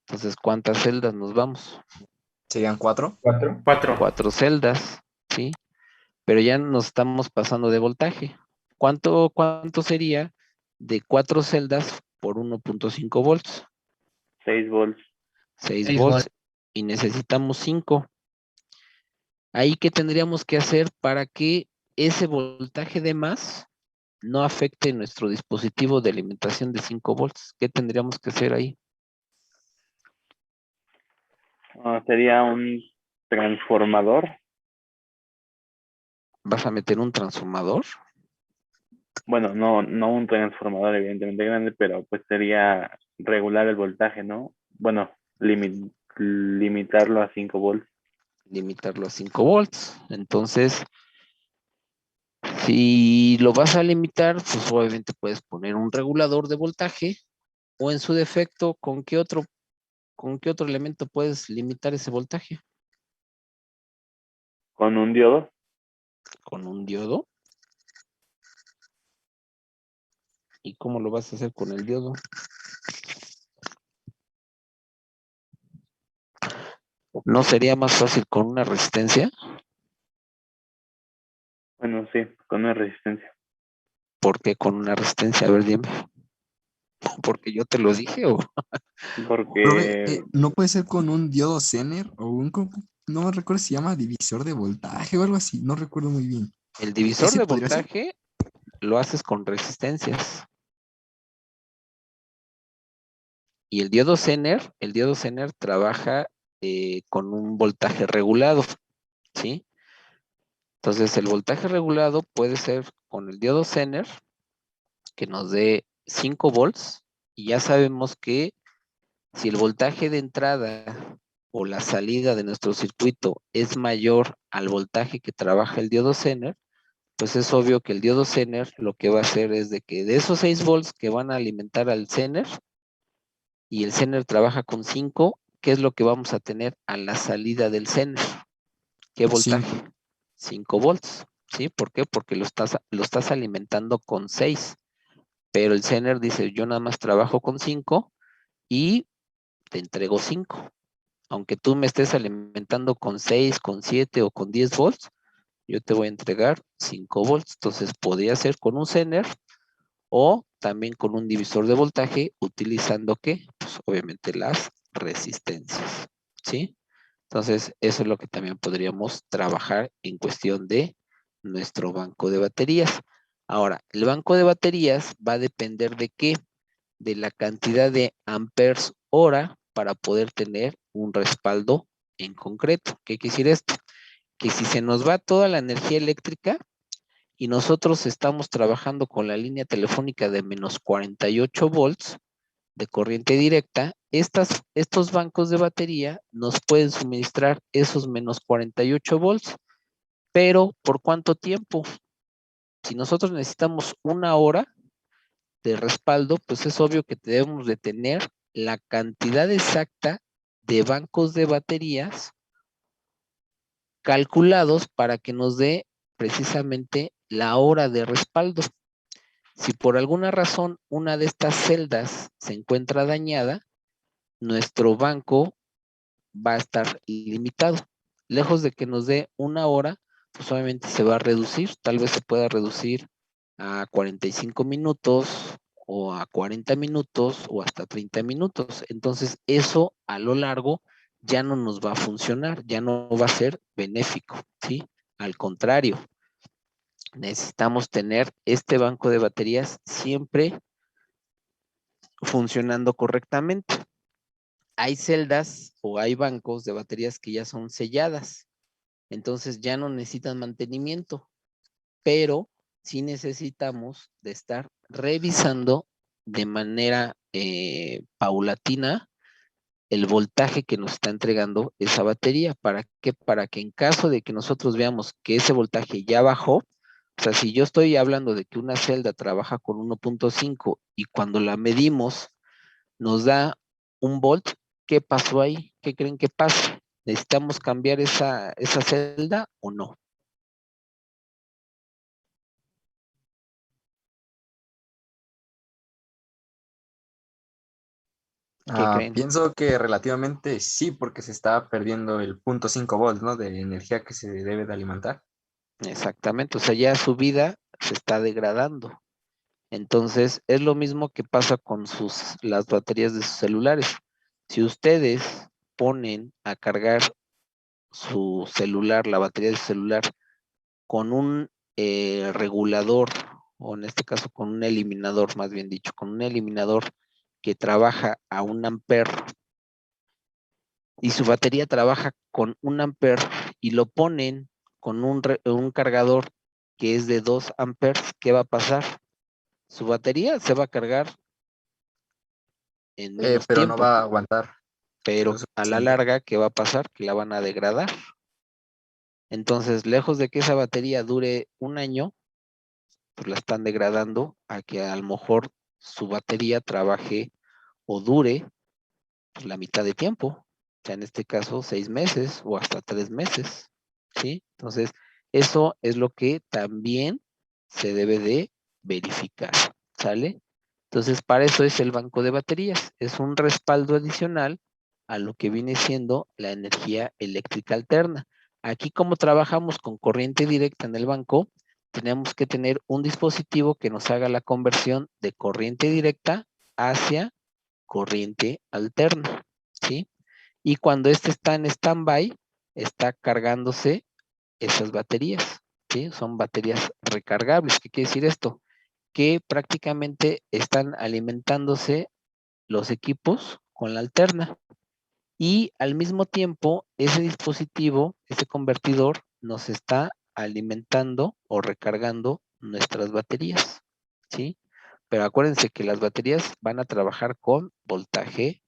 Entonces, ¿cuántas celdas nos vamos? ¿Serían 4? 4. 4 celdas, ¿sí? Pero ya nos estamos pasando de voltaje. ¿Cuánto sería de 4 celdas por 1.5 volts? 6 volts. 6 6 volts y necesitamos 5. Ahí, ¿qué tendríamos que hacer para que ese voltaje de más no afecte nuestro dispositivo de alimentación de 5 volts? ¿Qué tendríamos que hacer ahí? Sería un transformador. ¿Vas a meter un transformador? Bueno, no un transformador evidentemente grande, pero pues sería regular el voltaje, ¿no? Bueno, limitarlo a 5 volts. Limitarlo a 5 volts. Entonces, si lo vas a limitar, pues obviamente puedes poner un regulador de voltaje o en su defecto, ¿con qué otro elemento puedes limitar ese voltaje? Con un diodo. Con un diodo. ¿Y cómo lo vas a hacer con el diodo? ¿No sería más fácil con una resistencia? Bueno, sí, con una resistencia. ¿Por qué con una resistencia? A ver, dime. porque yo te lo dije, o Profe, Porque ¿no puede ser con un diodo Zener o no recuerdo si se llama divisor de voltaje o algo así? No recuerdo muy bien. el divisor ¿Ese de podría ser? voltaje lo haces con resistencias. Y el diodo Zener trabaja con un voltaje regulado, ¿sí? Entonces, el voltaje regulado puede ser con el diodo Zener, que nos dé 5 volts, y ya sabemos que si el voltaje de entrada o la salida de nuestro circuito es mayor al voltaje que trabaja el diodo Zener, pues es obvio que el diodo Zener lo que va a hacer es de que de esos 6 volts que van a alimentar al Zener, y el Zener trabaja con 5, ¿qué es lo que vamos a tener a la salida del Zener? ¿Qué voltaje? 5. 5 volts, ¿sí? ¿Por qué? Porque lo estás alimentando con 6, pero el Zener dice, yo nada más trabajo con 5 y te entrego 5. Aunque tú me estés alimentando con 6, con 7 o con 10 volts, yo te voy a entregar 5 volts. Entonces podría ser con un Zener o también con un divisor de voltaje utilizando ¿qué? Pues obviamente las resistencias, ¿sí? Entonces eso es lo que también podríamos trabajar en cuestión de nuestro banco de baterías. Ahora, el banco de baterías va a depender de qué, de la cantidad de amperes hora para poder tener un respaldo en concreto. ¿Qué quiere decir esto? Que si se nos va toda la energía eléctrica y nosotros estamos trabajando con la línea telefónica de menos 48 volts de corriente directa, estos bancos de batería nos pueden suministrar esos menos 48 volts, pero ¿por cuánto tiempo? Si nosotros necesitamos una hora de respaldo, pues es obvio que debemos de tener la cantidad exacta de bancos de baterías calculados para que nos dé precisamente la hora de respaldo. Si por alguna razón una de estas celdas se encuentra dañada, nuestro banco va a estar limitado. Lejos de que nos dé una hora, pues obviamente se va a reducir, tal vez se pueda reducir a 45 minutos o a 40 minutos o hasta 30 minutos. Entonces eso a lo largo ya no nos va a funcionar, ya no va a ser benéfico, ¿sí? Al contrario, necesitamos tener este banco de baterías siempre funcionando correctamente. Hay celdas o hay bancos de baterías que ya son selladas, entonces ya no necesitan mantenimiento, pero sí necesitamos de estar revisando de manera paulatina el voltaje que nos está entregando esa batería. ¿Para qué? Para que en caso de que nosotros veamos que ese voltaje ya bajó, o sea, si yo estoy hablando de que una celda trabaja con 1.5 y cuando la medimos nos da un volt, ¿qué pasó ahí? ¿Qué creen que pasa? ¿Necesitamos cambiar esa celda o no? ¿Qué creen? Pienso que relativamente sí, porque se está perdiendo el 0.5 volts, ¿no? De energía que se debe de alimentar. Exactamente, o sea, ya su vida se está degradando. Entonces, es lo mismo que pasa con las baterías de sus celulares. Si ustedes ponen a cargar su celular, la batería del celular, con un regulador, o en este caso con un eliminador, más bien dicho, con un eliminador que trabaja a 1 amper y su batería trabaja con 1 amper y lo ponen con un cargador que es de 2 amperes, ¿qué va a pasar? Su batería se va a cargar en menos Pero no tiempo, va a aguantar lo pero a la suficiente. larga, ¿qué va a pasar? Que la van a degradar. Entonces, lejos de que esa batería dure un año, pues la están degradando a que a lo mejor su batería trabaje o dure pues, la mitad de tiempo. O sea, en este caso, 6 meses o hasta 3 meses. ¿Sí? Entonces, eso es lo que también se debe de verificar. ¿Sale? Entonces, para eso es el banco de baterías. Es un respaldo adicional a lo que viene siendo la energía eléctrica alterna. Aquí, como trabajamos con corriente directa en el banco, tenemos que tener un dispositivo que nos haga la conversión de corriente directa hacia corriente alterna, ¿sí? Y cuando este está en stand-by, está cargándose esas baterías, ¿sí? Son baterías recargables. ¿Qué quiere decir esto? Que prácticamente están alimentándose los equipos con la alterna. Y al mismo tiempo, ese dispositivo, ese convertidor, nos está alimentando o recargando nuestras baterías, ¿sí? Pero acuérdense que las baterías van a trabajar con voltaje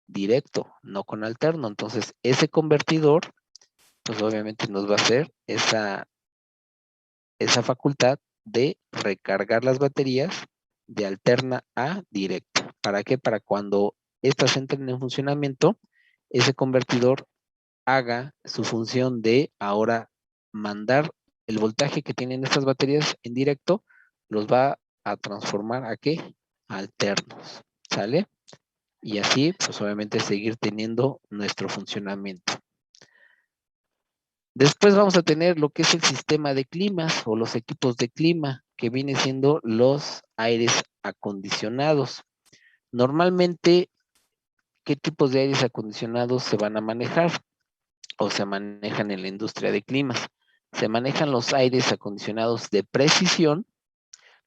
directo, no con alterno. Entonces, ese convertidor, pues obviamente nos va a hacer esa facultad de recargar las baterías de alterna a directa. ¿Para qué? Para cuando estas entren en funcionamiento, ese convertidor haga su función de ahora mandar el voltaje que tienen estas baterías en directo, los va a transformar a ¿qué? Alternos, ¿sale? Y así, pues obviamente seguir teniendo nuestro funcionamiento. Después vamos a tener lo que es el sistema de climas o los equipos de clima, que viene siendo los aires acondicionados. Normalmente, ¿qué tipos de aires acondicionados se van a manejar o se manejan en la industria de climas? Se manejan los aires acondicionados de precisión,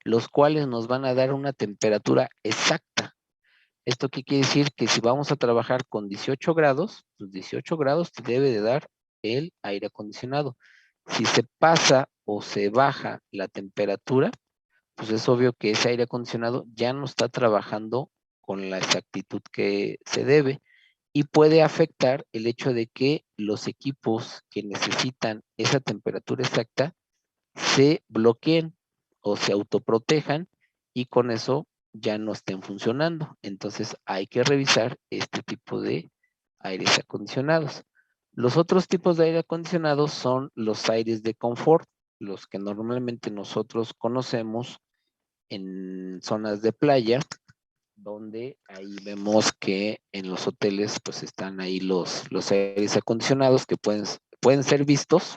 los cuales nos van a dar una temperatura exacta. ¿Esto qué quiere decir? Que si vamos a trabajar con 18 grados, pues 18 grados te debe de dar el aire acondicionado. Si se pasa o se baja la temperatura, pues es obvio que ese aire acondicionado ya no está trabajando con la exactitud que se debe y puede afectar el hecho de que los equipos que necesitan esa temperatura exacta se bloqueen o se autoprotejan y con eso ya no estén funcionando. Entonces hay que revisar este tipo de aires acondicionados. Los otros tipos de aire acondicionados son los aires de confort, los que normalmente nosotros conocemos en zonas de playa, donde ahí vemos que en los hoteles pues están ahí los aires acondicionados que pueden ser vistos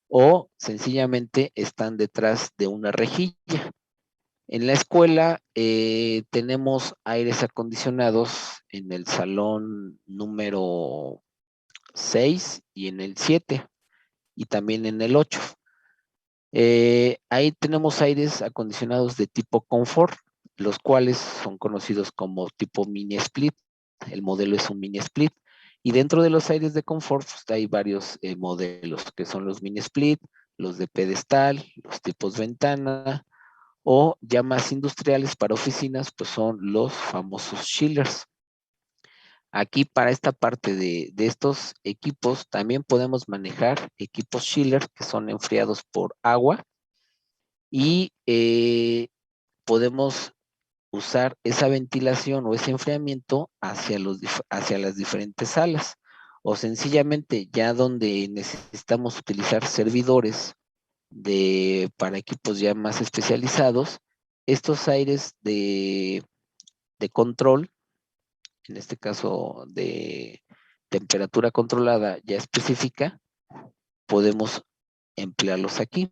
o sencillamente están detrás de una rejilla. En la escuela tenemos aires acondicionados en el salón número 6 y en el 7 y también en el 8. Ahí tenemos aires acondicionados de tipo confort, los cuales son conocidos como tipo mini split. El modelo es un mini split. Y dentro de los aires de confort pues, hay varios modelos, que son los mini split, los de pedestal, los tipos ventana, o ya más industriales para oficinas, pues son los famosos chillers. Aquí para esta parte de estos equipos también podemos manejar equipos chiller que son enfriados por agua y podemos usar esa ventilación o ese enfriamiento hacia las diferentes salas o sencillamente ya donde necesitamos utilizar servidores para equipos ya más especializados, estos aires de control, en este caso de temperatura controlada ya específica, podemos emplearlos aquí.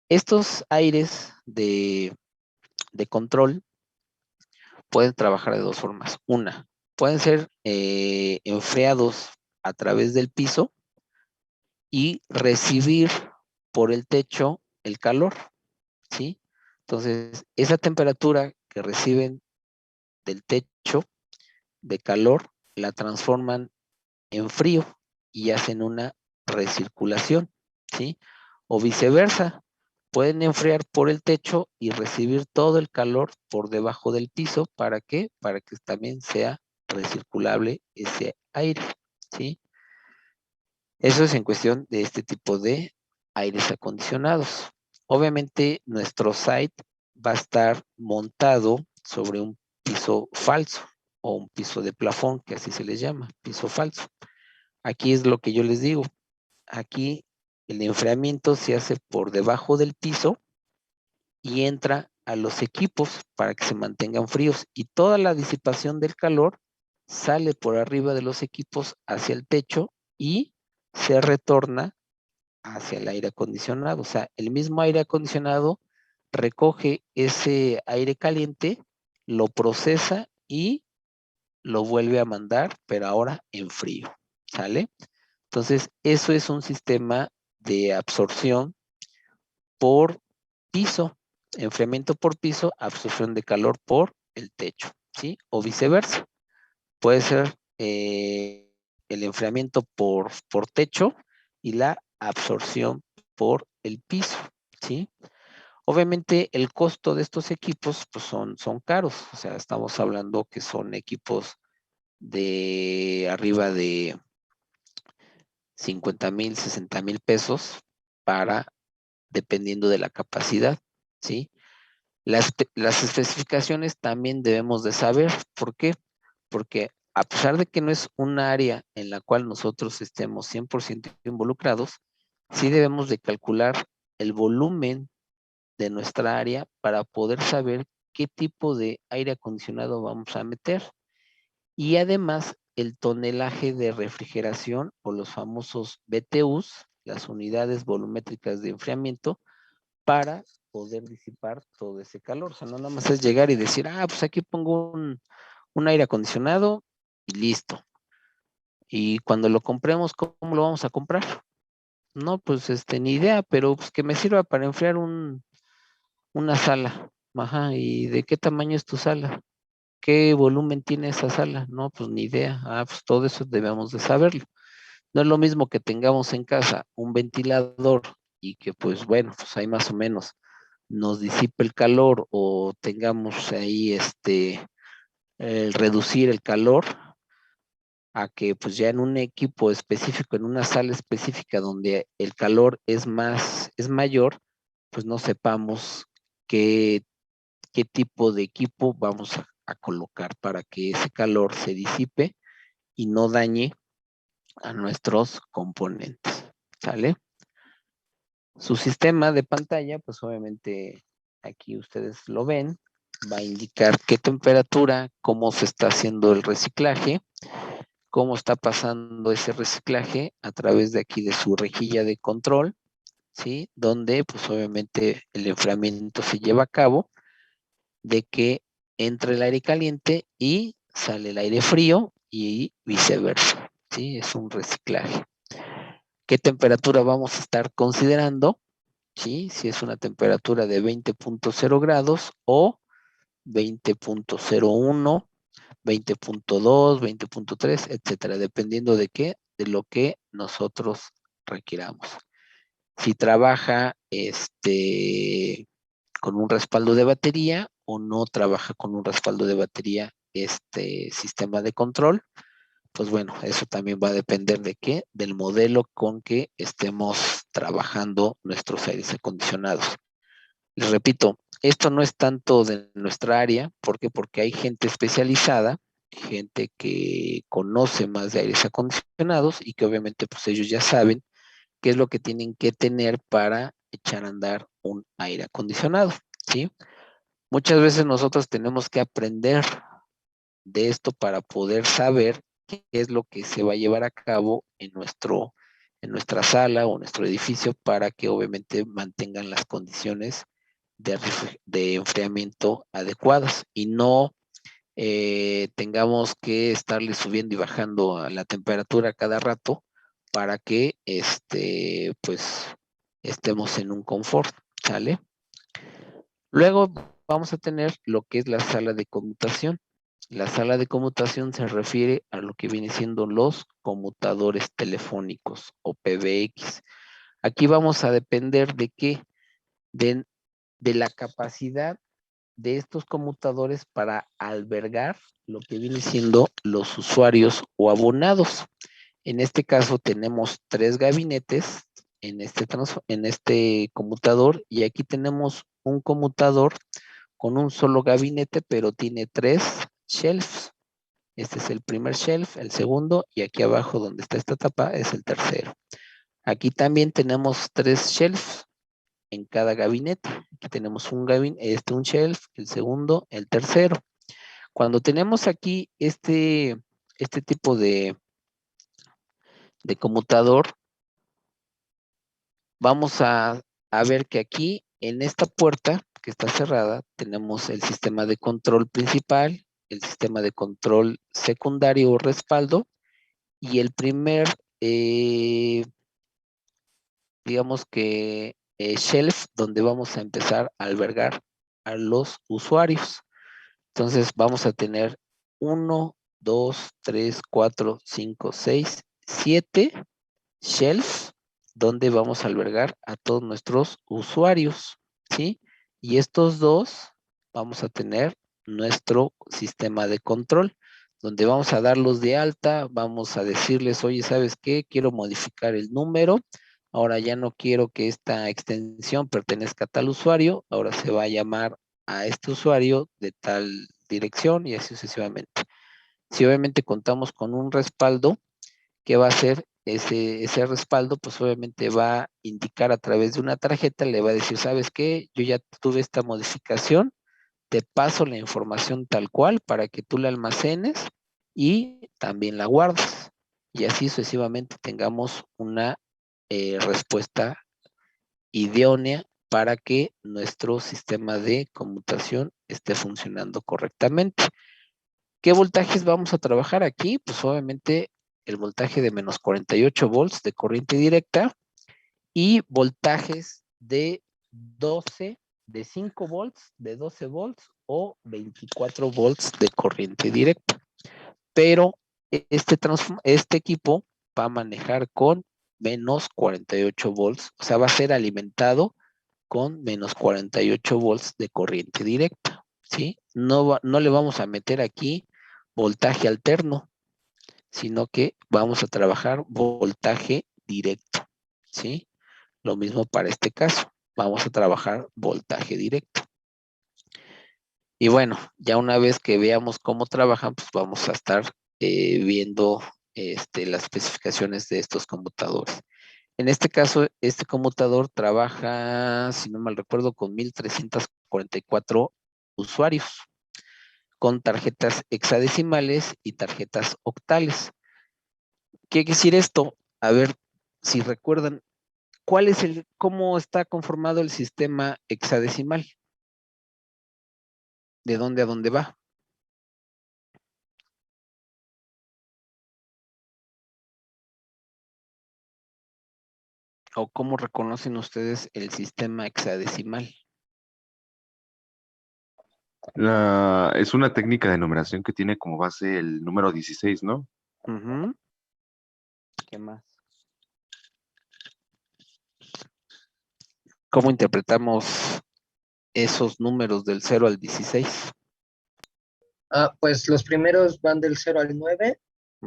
Estos aires de control pueden trabajar de dos formas. Una, pueden ser enfriados a través del piso y recibir por el techo el calor, ¿sí? Entonces, esa temperatura que reciben del techo de calor la transforman en frío y hacen una recirculación, ¿sí? O viceversa, pueden enfriar por el techo y recibir todo el calor por debajo del piso. ¿Para qué? Para que también sea recirculable ese aire, ¿sí? Eso es en cuestión de este tipo de aires acondicionados. Obviamente nuestro site va a estar montado sobre un piso falso o un piso de plafón, que así se les llama, piso falso. Aquí es lo que yo les digo. Aquí el enfriamiento se hace por debajo del piso y entra a los equipos para que se mantengan fríos y toda la disipación del calor sale por arriba de los equipos hacia el techo y se retorna hacia el aire acondicionado. O sea, el mismo aire acondicionado recoge ese aire caliente lo procesa y lo vuelve a mandar, pero ahora en frío, ¿sale? Entonces, eso es un sistema de absorción por piso, enfriamiento por piso, absorción de calor por el techo, ¿sí? O viceversa. Puede ser el enfriamiento por techo y la absorción por el piso, ¿sí? Obviamente el costo de estos equipos pues son caros, o sea, estamos hablando que son equipos de arriba de 50,000, 60,000 pesos para, dependiendo de la capacidad, ¿sí? Las especificaciones también debemos de saber. ¿Por qué? Porque a pesar de que no es un área en la cual nosotros estemos 100% involucrados, sí debemos de calcular el volumen de nuestra área para poder saber qué tipo de aire acondicionado vamos a meter. Y además el tonelaje de refrigeración o los famosos BTUs, las unidades volumétricas de enfriamiento, para poder disipar todo ese calor. O sea, no nada más es llegar y decir, pues aquí pongo un aire acondicionado y listo. Y cuando lo compremos, ¿cómo lo vamos a comprar? No, pues ni idea, pero pues que me sirva para enfriar una sala. Ajá, ¿y de qué tamaño es tu sala? ¿Qué volumen tiene esa sala? No, pues ni idea. Pues todo eso debemos de saberlo. No es lo mismo que tengamos en casa un ventilador y que pues bueno, pues ahí más o menos nos disipe el calor o tengamos ahí el reducir el calor, a que pues ya en un equipo específico, en una sala específica donde el calor es mayor, pues no sepamos qué tipo de equipo vamos a colocar para que ese calor se disipe y no dañe a nuestros componentes, ¿sale? Su sistema de pantalla, pues obviamente aquí ustedes lo ven, va a indicar qué temperatura, cómo se está haciendo el reciclaje, cómo está pasando ese reciclaje a través de aquí de su rejilla de control, ¿sí? Donde pues obviamente el enfriamiento se lleva a cabo, de que entre el aire caliente y sale el aire frío y viceversa, ¿sí? Es un reciclaje. ¿Qué temperatura vamos a estar considerando? ¿Sí? Si es una temperatura de 20.0 grados o 20.01, 20.2, 20.3, etcétera, dependiendo de qué, de lo que nosotros requiramos. Si trabaja con un respaldo de batería o no trabaja con un respaldo de batería este sistema de control, pues bueno, eso también va a depender de qué, del modelo con que estemos trabajando nuestros aires acondicionados. Les repito, esto no es tanto de nuestra área, ¿por qué? Porque hay gente especializada, gente que conoce más de aires acondicionados y que obviamente pues ellos ya saben qué es lo que tienen que tener para echar a andar un aire acondicionado, ¿sí? Muchas veces nosotros tenemos que aprender de esto para poder saber qué es lo que se va a llevar a cabo en nuestra sala o nuestro edificio para que obviamente mantengan las condiciones de enfriamiento adecuadas y no tengamos que estarle subiendo y bajando a la temperatura cada rato para que pues estemos en un confort, ¿sale? Luego vamos a tener lo que es la sala de conmutación. La sala de conmutación se refiere a lo que viene siendo los conmutadores telefónicos o PBX. Aquí vamos a depender de qué, de la capacidad de estos conmutadores para albergar lo que viene siendo los usuarios o abonados. En este caso tenemos 3 gabinetes en este conmutador y aquí tenemos un conmutador con un solo gabinete, pero tiene 3 shelves. Este es el primer shelf, el segundo, y aquí abajo donde está esta tapa es el tercero. Aquí también tenemos 3 shelves en cada gabinete. Aquí tenemos un shelf, el segundo, el tercero. Cuando tenemos aquí este tipo de conmutador, vamos a ver que aquí en esta puerta que está cerrada, tenemos el sistema de control principal, el sistema de control secundario o respaldo, y el primer, digamos que shelf donde vamos a empezar a albergar a los usuarios. Entonces vamos a tener 1, 2, 3, 4, 5, 6, 7 shelves donde vamos a albergar a todos nuestros usuarios, ¿sí? Y estos dos vamos a tener nuestro sistema de control, donde vamos a darlos de alta, vamos a decirles, oye, ¿sabes qué? Quiero modificar el número, ahora ya no quiero que esta extensión pertenezca a tal usuario, ahora se va a llamar a este usuario de tal dirección y así sucesivamente. Si obviamente contamos con un respaldo, ¿qué va a hacer ese respaldo? Pues obviamente va a indicar a través de una tarjeta, le va a decir, ¿sabes qué? Yo ya tuve esta modificación, te paso la información tal cual para que tú la almacenes y también la guardes. Y así sucesivamente tengamos una respuesta idónea para que nuestro sistema de conmutación esté funcionando correctamente. ¿Qué voltajes vamos a trabajar aquí? Pues obviamente el voltaje de menos 48 volts de corriente directa y voltajes de 12, de 5 volts, de 12 volts o 24 volts de corriente directa. Pero este equipo va a manejar con menos 48 volts, o sea, va a ser alimentado con menos 48 volts de corriente directa, ¿sí? No le vamos a meter aquí voltaje alterno, sino que vamos a trabajar voltaje directo, ¿sí? Lo mismo para este caso, vamos a trabajar voltaje directo. Y bueno, ya una vez que veamos cómo trabajan, pues vamos a estar viendo las especificaciones de estos conmutadores. En este caso, este conmutador trabaja, si no mal recuerdo, con 1344 usuarios, con tarjetas hexadecimales y tarjetas octales. ¿Qué quiere decir esto? A ver si recuerdan, ¿cómo está conformado el sistema hexadecimal? ¿De dónde a dónde va? ¿O cómo reconocen ustedes el sistema hexadecimal? Es una técnica de numeración que tiene como base el número 16, ¿no? Uh-huh. ¿Qué más? ¿Cómo interpretamos esos números del 0 al 16? Pues los primeros van del 0 al 9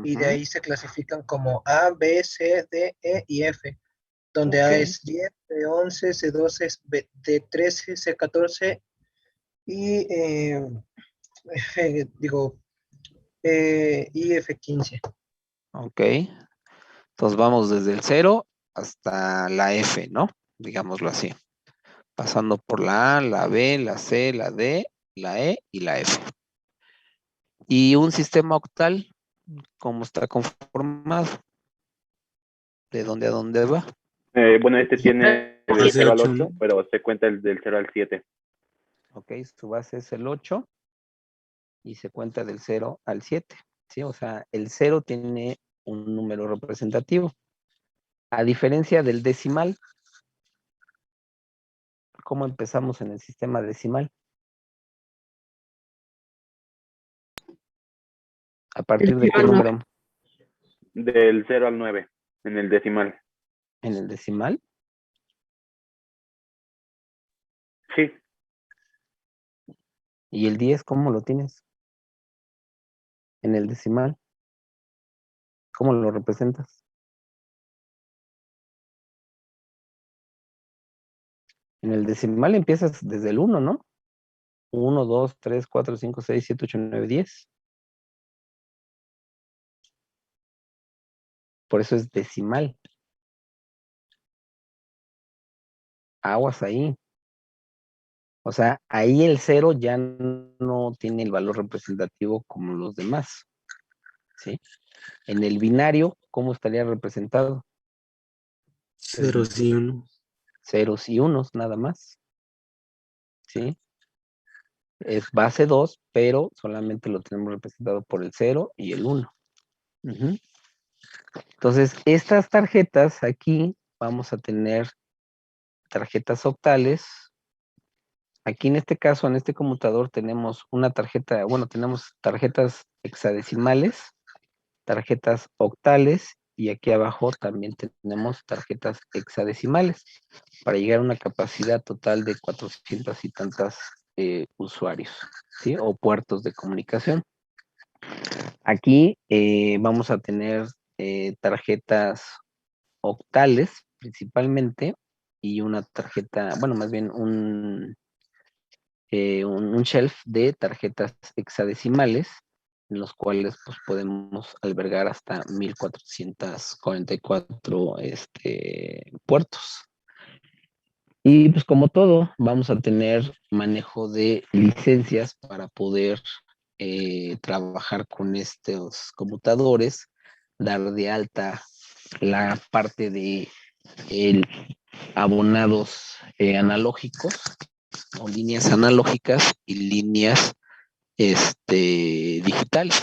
y de Ujú. ahí se clasifican como A, B, C, D, E y F, donde Ok. A es 10, B11, C12, D13, C14 y y F15. Ok. Entonces vamos desde el 0 hasta la F, ¿no? Digámoslo así. Pasando por la A, la B, la C, la D, la E y la F. Y un sistema octal, ¿cómo está conformado? ¿De dónde a dónde va? Bueno, este tiene del 0 al 8, pero se cuenta el del 0 al 7. Ok, su base es el 8 y se cuenta del 0 al 7, ¿sí? O sea, el 0 tiene un número representativo. A diferencia del decimal, ¿cómo empezamos en el sistema decimal? ¿A partir de qué número? Del 0 al 9, en el decimal. ¿En el decimal? Sí, ¿Y el 10 cómo lo tienes? En el decimal. ¿Cómo lo representas? En el decimal empiezas desde el 1, ¿no? 1, 2, 3, 4, 5, 6, 7, 8, 9, 10. Por eso es decimal. Aguas ahí. O sea, ahí el 0 ya no tiene el valor representativo como los demás, ¿sí? En el binario, ¿cómo estaría representado? Ceros y unos. Ceros y unos, nada más. ¿sí? Es base 2, pero solamente lo tenemos representado por el 0 y el 1. Entonces, estas tarjetas aquí, vamos a tener tarjetas octales. Aquí en este caso, en este conmutador, tenemos una tarjeta, bueno, tenemos tarjetas hexadecimales, tarjetas octales, y aquí abajo también tenemos tarjetas hexadecimales, para llegar a una capacidad total de 400 y tantas usuarios, ¿sí? O puertos de comunicación. Aquí vamos a tener tarjetas octales principalmente, y una tarjeta, bueno, más bien un shelf de tarjetas hexadecimales, en los cuales pues, podemos albergar hasta 1444 puertos. Y pues como todo, vamos a tener manejo de licencias para poder trabajar con estos conmutadores, dar de alta la parte de abonados analógicos o líneas analógicas y líneas digitales.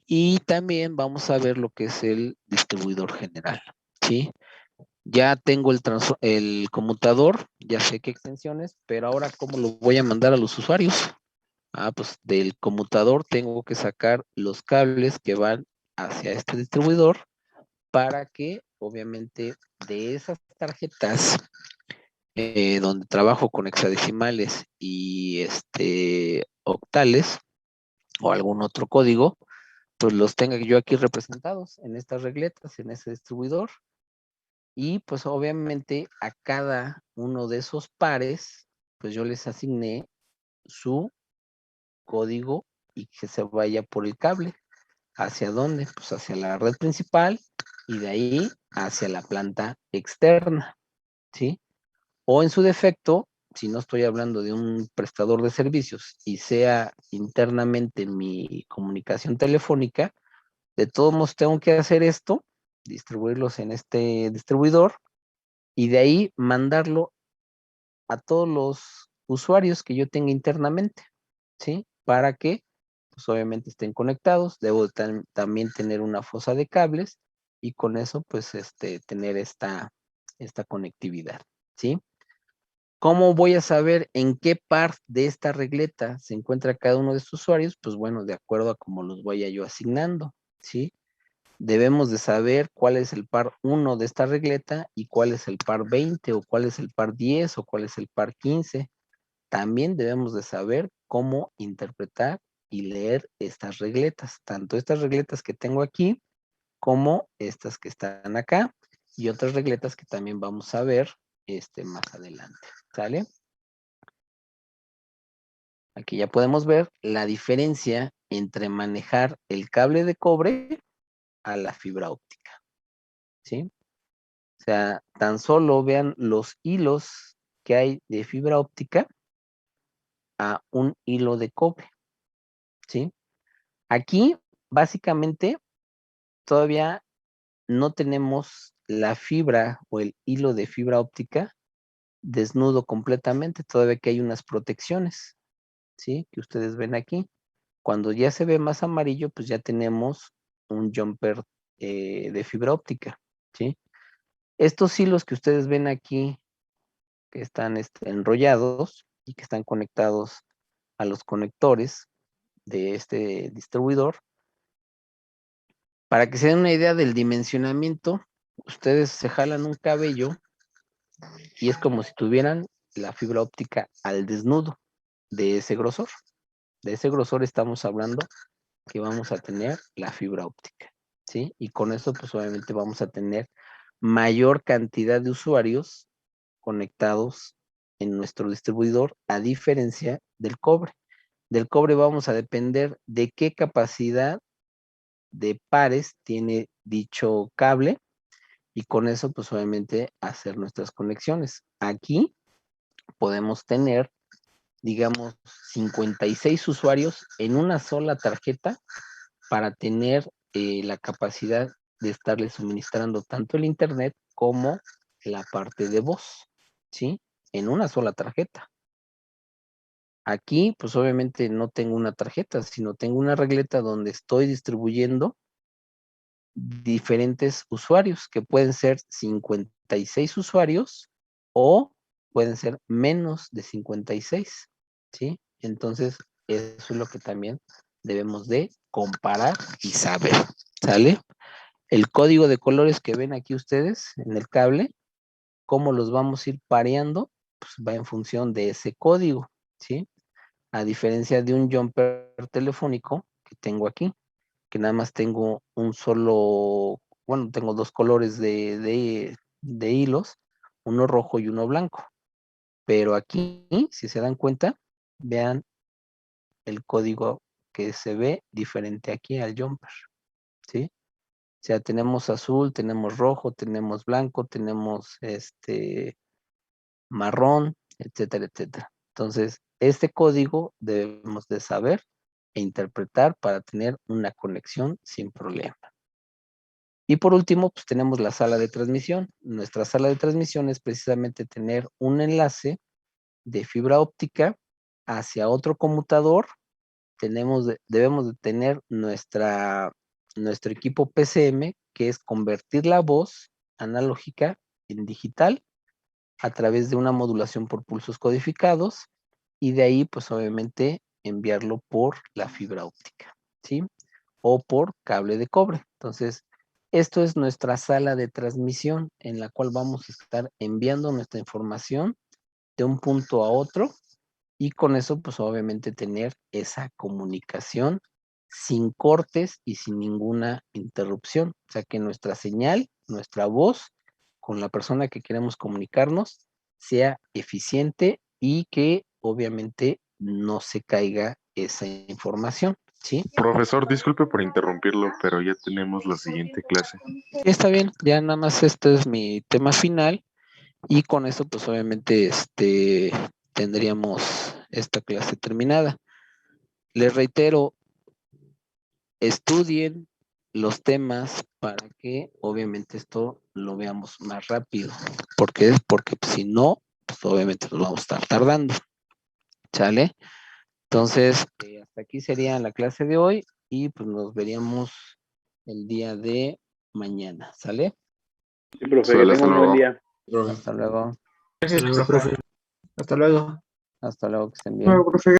Y también vamos a ver lo que es el distribuidor general, ¿sí? Ya tengo el conmutador, ya sé qué extensiones, pero ahora ¿cómo lo voy a mandar a los usuarios? Pues del conmutador tengo que sacar los cables que van hacia este distribuidor para que, obviamente, de esas tarjetas donde trabajo con hexadecimales y octales o algún otro código, pues los tenga yo aquí representados en estas regletas, en ese distribuidor. Y pues obviamente a cada uno de esos pares, pues yo les asigné su código y que se vaya por el cable. ¿Hacia dónde? Pues hacia la red principal y de ahí hacia la planta externa, ¿sí? O en su defecto, si no estoy hablando de un prestador de servicios y sea internamente mi comunicación telefónica, de todos modos tengo que hacer esto, distribuirlos en este distribuidor y de ahí mandarlo a todos los usuarios que yo tenga internamente, ¿sí? Para que, pues obviamente estén conectados. Debo también tener una fosa de cables y con eso, pues, tener esta conectividad, ¿sí? ¿Cómo voy a saber en qué par de esta regleta se encuentra cada uno de estos usuarios? Pues bueno, de acuerdo a cómo los vaya yo asignando, ¿sí? Debemos de saber cuál es el par 1 de esta regleta y cuál es el par 20 o cuál es el par 10 o cuál es el par 15. También debemos de saber cómo interpretar y leer estas regletas, tanto estas regletas que tengo aquí como estas que están acá y otras regletas que también vamos a ver más adelante, ¿sale? Aquí ya podemos ver la diferencia entre manejar el cable de cobre a la fibra óptica, ¿sí? O sea, tan solo vean los hilos que hay de fibra óptica a un hilo de cobre, ¿sí? Aquí, básicamente, todavía no tenemos la fibra o el hilo de fibra óptica desnudo completamente, todavía que hay unas protecciones, ¿sí? Que ustedes ven aquí. Cuando ya se ve más amarillo, pues ya tenemos un jumper de fibra óptica, ¿sí? Estos hilos que ustedes ven aquí, que están enrollados y que están conectados a los conectores de este distribuidor, para que se den una idea del dimensionamiento, ustedes se jalan un cabello y es como si tuvieran la fibra óptica al desnudo de ese grosor. De ese grosor estamos hablando que vamos a tener la fibra óptica, ¿sí? Y con eso, pues obviamente vamos a tener mayor cantidad de usuarios conectados en nuestro distribuidor, a diferencia del cobre. Del cobre vamos a depender de qué capacidad de pares tiene dicho cable y con eso, pues obviamente, hacer nuestras conexiones. Aquí podemos tener, digamos, 56 usuarios en una sola tarjeta para tener la capacidad de estarle suministrando tanto el internet como la parte de voz, ¿sí? en una sola tarjeta. Aquí, pues obviamente no tengo una tarjeta, sino tengo una regleta donde estoy distribuyendo diferentes usuarios, que pueden ser 56 usuarios o pueden ser menos de 56, ¿sí? Entonces, eso es lo que también debemos de comparar y saber, ¿sale? El código de colores que ven aquí ustedes en el cable, cómo los vamos a ir pareando, pues va en función de ese código, ¿sí? A diferencia de un jumper telefónico que tengo aquí, que nada más tengo un solo, bueno, tengo dos colores de hilos, uno rojo y uno blanco. Pero aquí, si se dan cuenta, vean el código que se ve diferente aquí al jumper, ¿sí? O sea, tenemos azul, tenemos rojo, tenemos blanco, tenemos marrón, etcétera, etcétera. Entonces, este código debemos de saber e interpretar para tener una conexión sin problema. Y por último, pues tenemos la sala de transmisión. Nuestra sala de transmisión es precisamente tener un enlace de fibra óptica hacia otro conmutador. Debemos de tener nuestro equipo PCM, que es convertir la voz analógica en digital a través de una modulación por pulsos codificados y de ahí, pues obviamente, enviarlo por la fibra óptica, ¿sí? O por cable de cobre. Entonces, esto es nuestra sala de transmisión en la cual vamos a estar enviando nuestra información de un punto a otro y con eso, pues obviamente tener esa comunicación sin cortes y sin ninguna interrupción. O sea, que nuestra señal, nuestra voz con la persona que queremos comunicarnos sea eficiente y que obviamente no se caiga esa información, ¿sí? Profesor, disculpe por interrumpirlo, pero ya tenemos la siguiente clase. Está bien, ya nada más este es mi tema final y con eso pues obviamente tendríamos esta clase terminada. Les reitero, estudien los temas para que obviamente esto lo veamos más rápido. ¿Por qué? Porque pues, si no, pues obviamente nos vamos a estar tardando. ¿Sale? Entonces, hasta aquí sería la clase de hoy y pues nos veríamos el día de mañana. ¿Sale? Sí, profe, que Suele, hasta tenga un buen luego. día. Profe. Hasta luego. Gracias, profe. Hasta luego. Hasta luego, que estén bien. Bueno, profe.